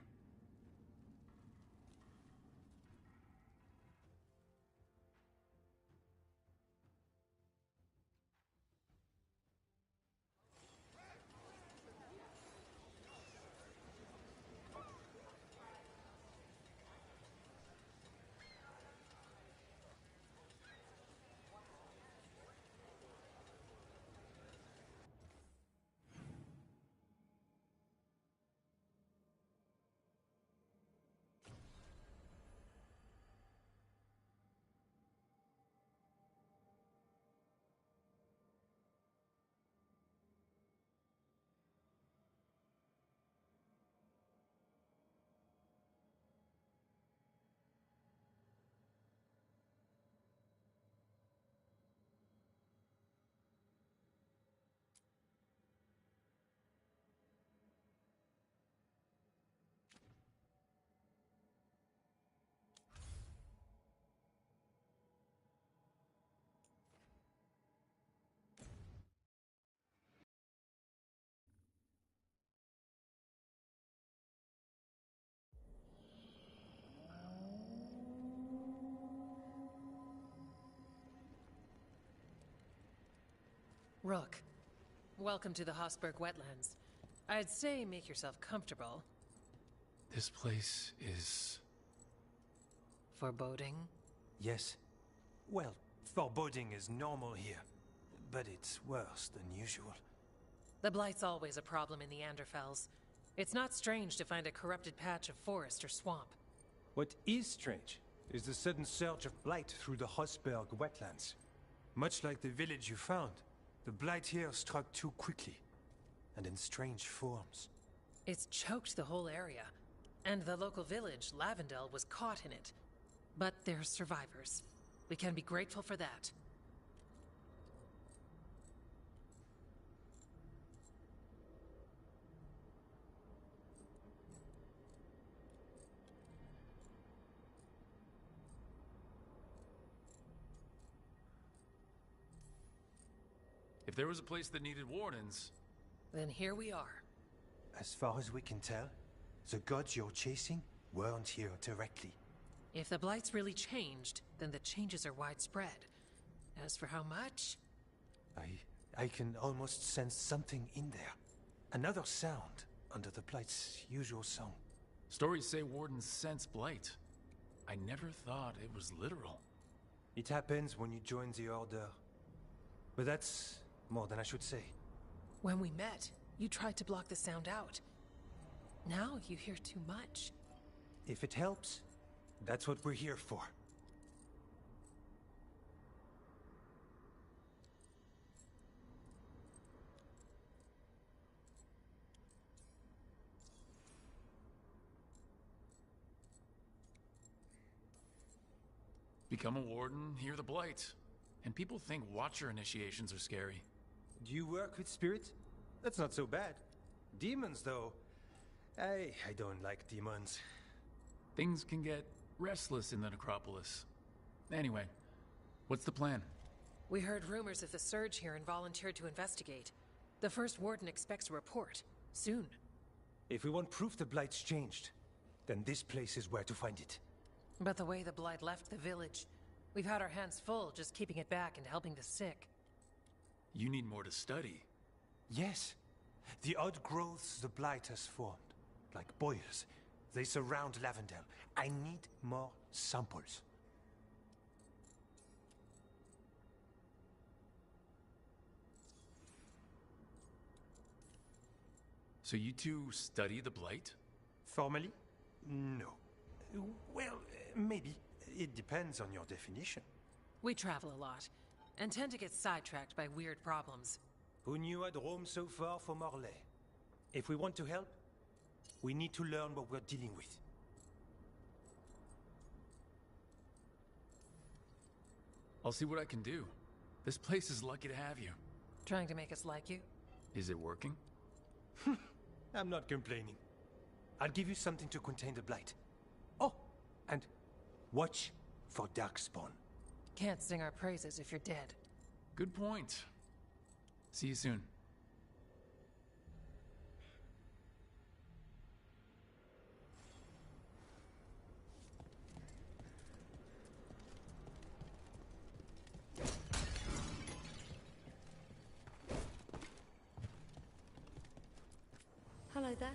Rook, welcome to the Hosberg wetlands. I'd say make yourself comfortable. This place is... foreboding? Yes. Well, foreboding is normal here, but it's worse than usual. The Blight's always a problem in the Anderfells. It's not strange to find a corrupted patch of forest or swamp. What is strange is the sudden surge of blight through the Hosberg wetlands. Much like the village you found, the blight here struck too quickly, and in strange forms. It's choked the whole area, and the local village, Lavendel, was caught in it. But they're survivors. We can be grateful for that. If there was a place that needed wardens... Then here we are. As far as we can tell, the gods you're chasing weren't here directly. If the Blight's really changed, then the changes are widespread. As for how much... I can almost sense something in there. Another sound under the Blight's usual song. Stories say wardens sense blight. I never thought it was literal. It happens when you join the Order. But that's more than I should say. When we met, you tried to block the sound out. Now you hear too much. If it helps, that's what we're here for. Become a warden, hear the blight. And people think Watcher initiations are scary. Do you work with spirits? That's not so bad. Demons, though. I don't like demons. Things can get restless in the necropolis. Anyway, what's the plan? We heard rumors of the surge here and volunteered to investigate. The first warden expects a report. Soon. If we want proof the Blight's changed, then this place is where to find it. But the way the Blight left the village, we've had our hands full just keeping it back and helping the sick. You need more to study. Yes. The odd growths the Blight has formed, like boils, they surround Lavendel. I need more samples. So you two study the blight? Formally? No. Well, maybe. It depends on your definition. We travel a lot, and tend to get sidetracked by weird problems. Who knew I'd roam so far from Orlais? If we want to help, we need to learn what we're dealing with. I'll see what I can do. This place is lucky to have you. Trying to make us like you? Is it working? I'm not complaining. I'll give you something to contain the blight. Oh, and watch for Darkspawn. Can't sing our praises if you're dead. Good point. See you soon. Hello there.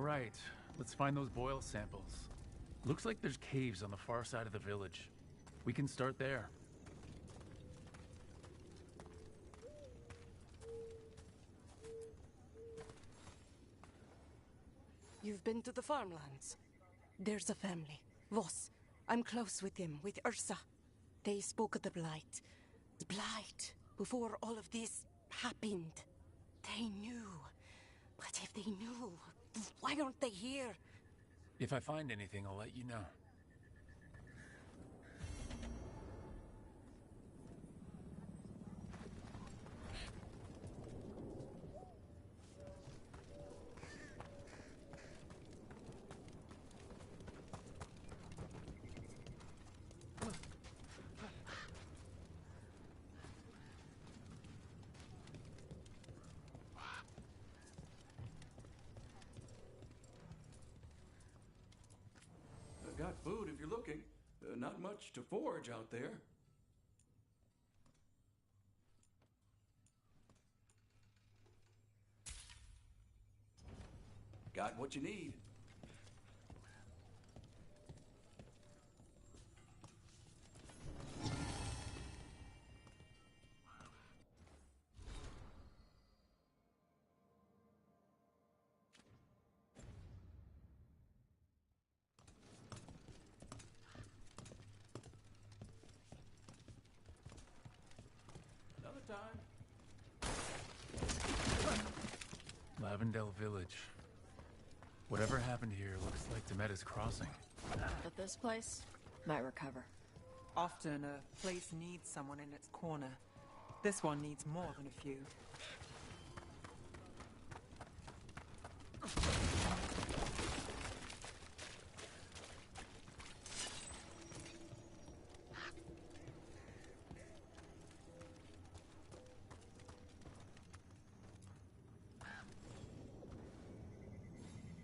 All right, let's find those Boyle samples. Looks like there's caves on the far side of the village. We can start there. You've been to the farmlands. There's a family. Voss. I'm close with them, with Ursa. They spoke of the Blight. The Blight. Before all of this happened. They knew. But if they knew, why aren't they here? If I find anything, I'll let you know. Got food if you're looking. Not much to forage out there. Got what you need. Time. Lavendale Village. Whatever happened here looks like Demetta's Crossing. But this place might recover. Often a place needs someone in its corner. This one needs more than a few.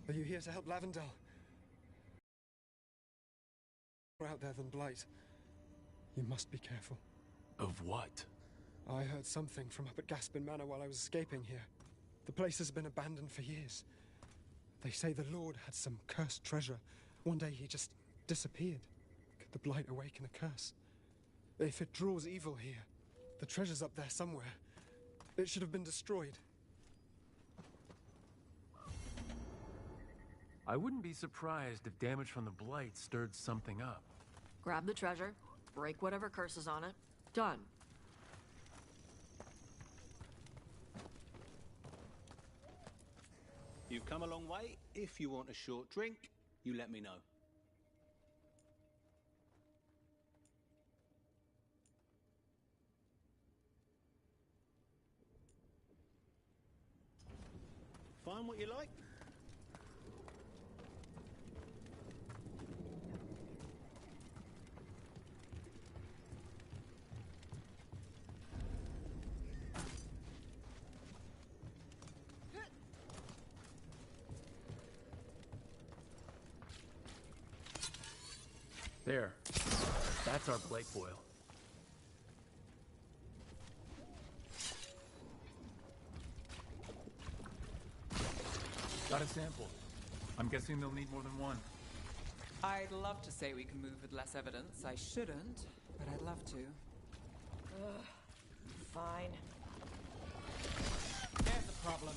Are you here to help Lavendale? More out there than Blight. You must be careful. Of what? I heard something from up at Gaspin Manor while I was escaping here. The place has been abandoned for years. They say the Lord had some cursed treasure. One day he just disappeared. Could the Blight awaken a curse? If it draws evil here, the treasure's up there somewhere. It should have been destroyed. I wouldn't be surprised if damage from the Blight stirred something up. Grab the treasure, break whatever curse is on it. Done. You've come a long way. If you want a short drink, you let me know. Find what you like. There. That's our Blake boil. Got a sample. I'm guessing they'll need more than one. I'd love to say we can move with less evidence. I shouldn't, but I'd love to. Fine. There's the problem.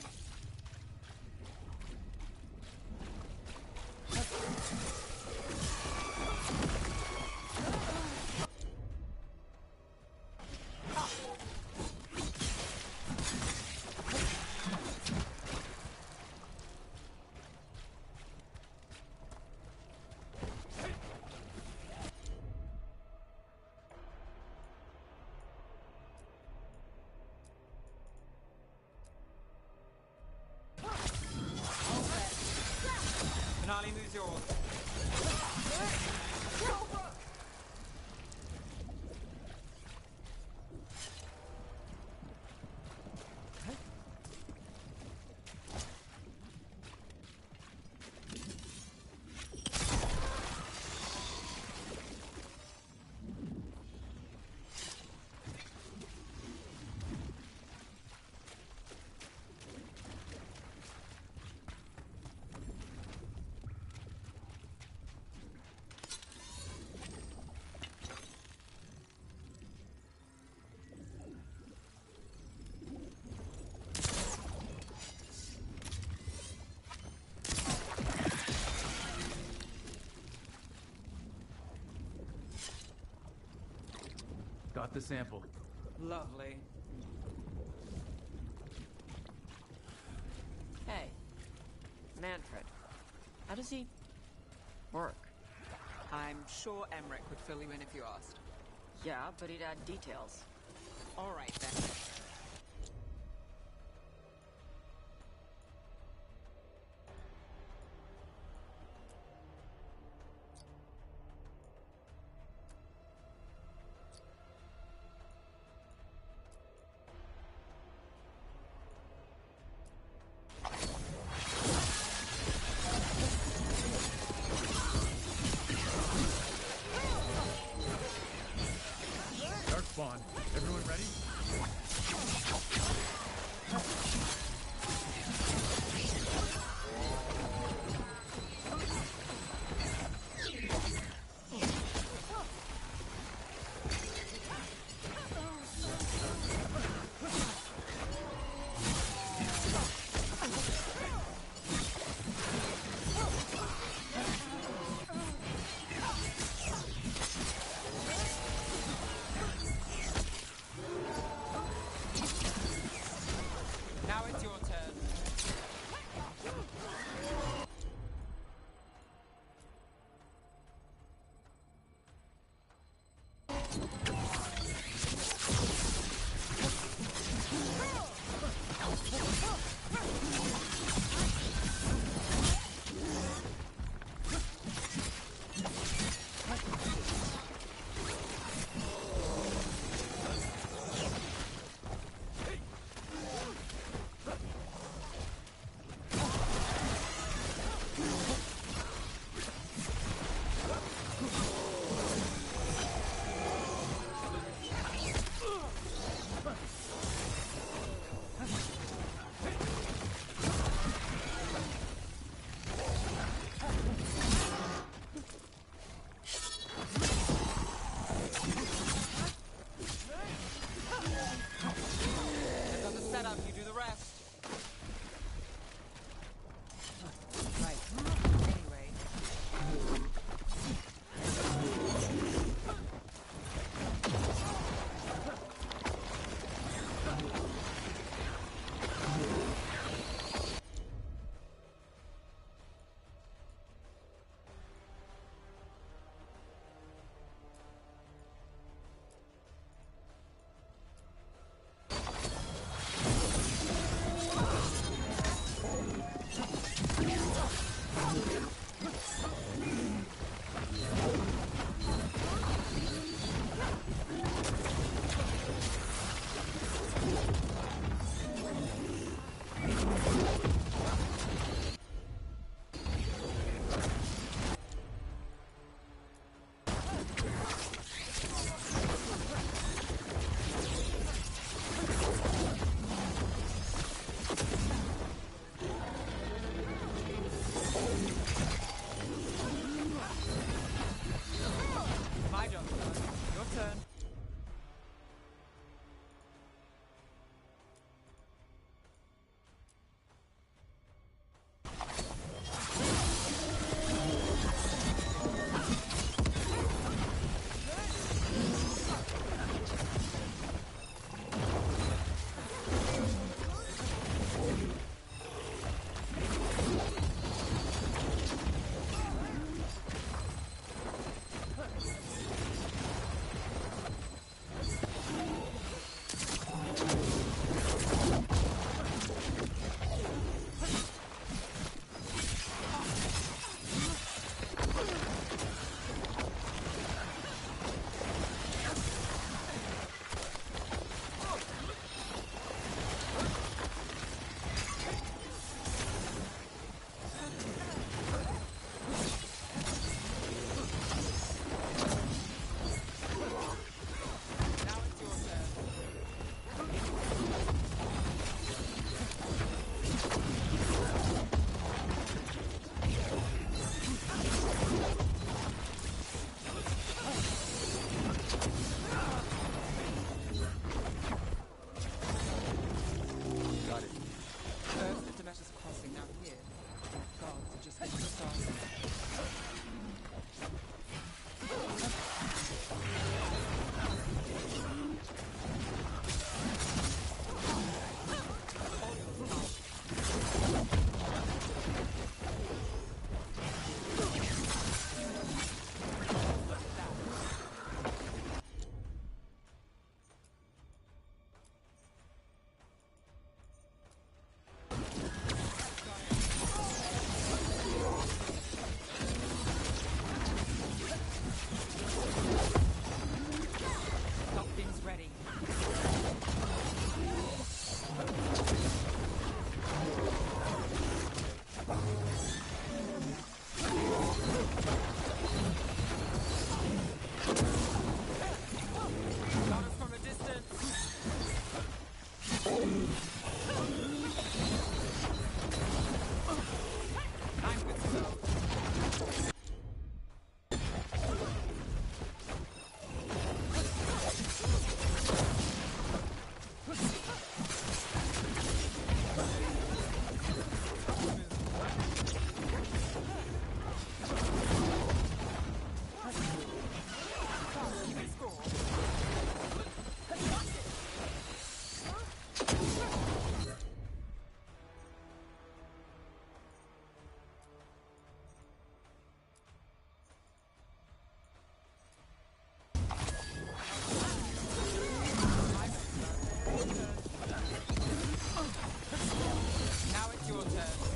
Finale moves yours. Got the sample. Lovely. Hey, Manfred. How does he work? I'm sure Emmerich would fill you in if you asked. Yeah, but he'd add details. All right, then. Dark spawn. Everyone ready? score. Now it's your turn.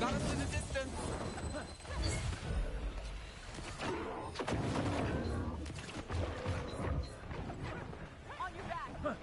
Got us in the distance. On your back.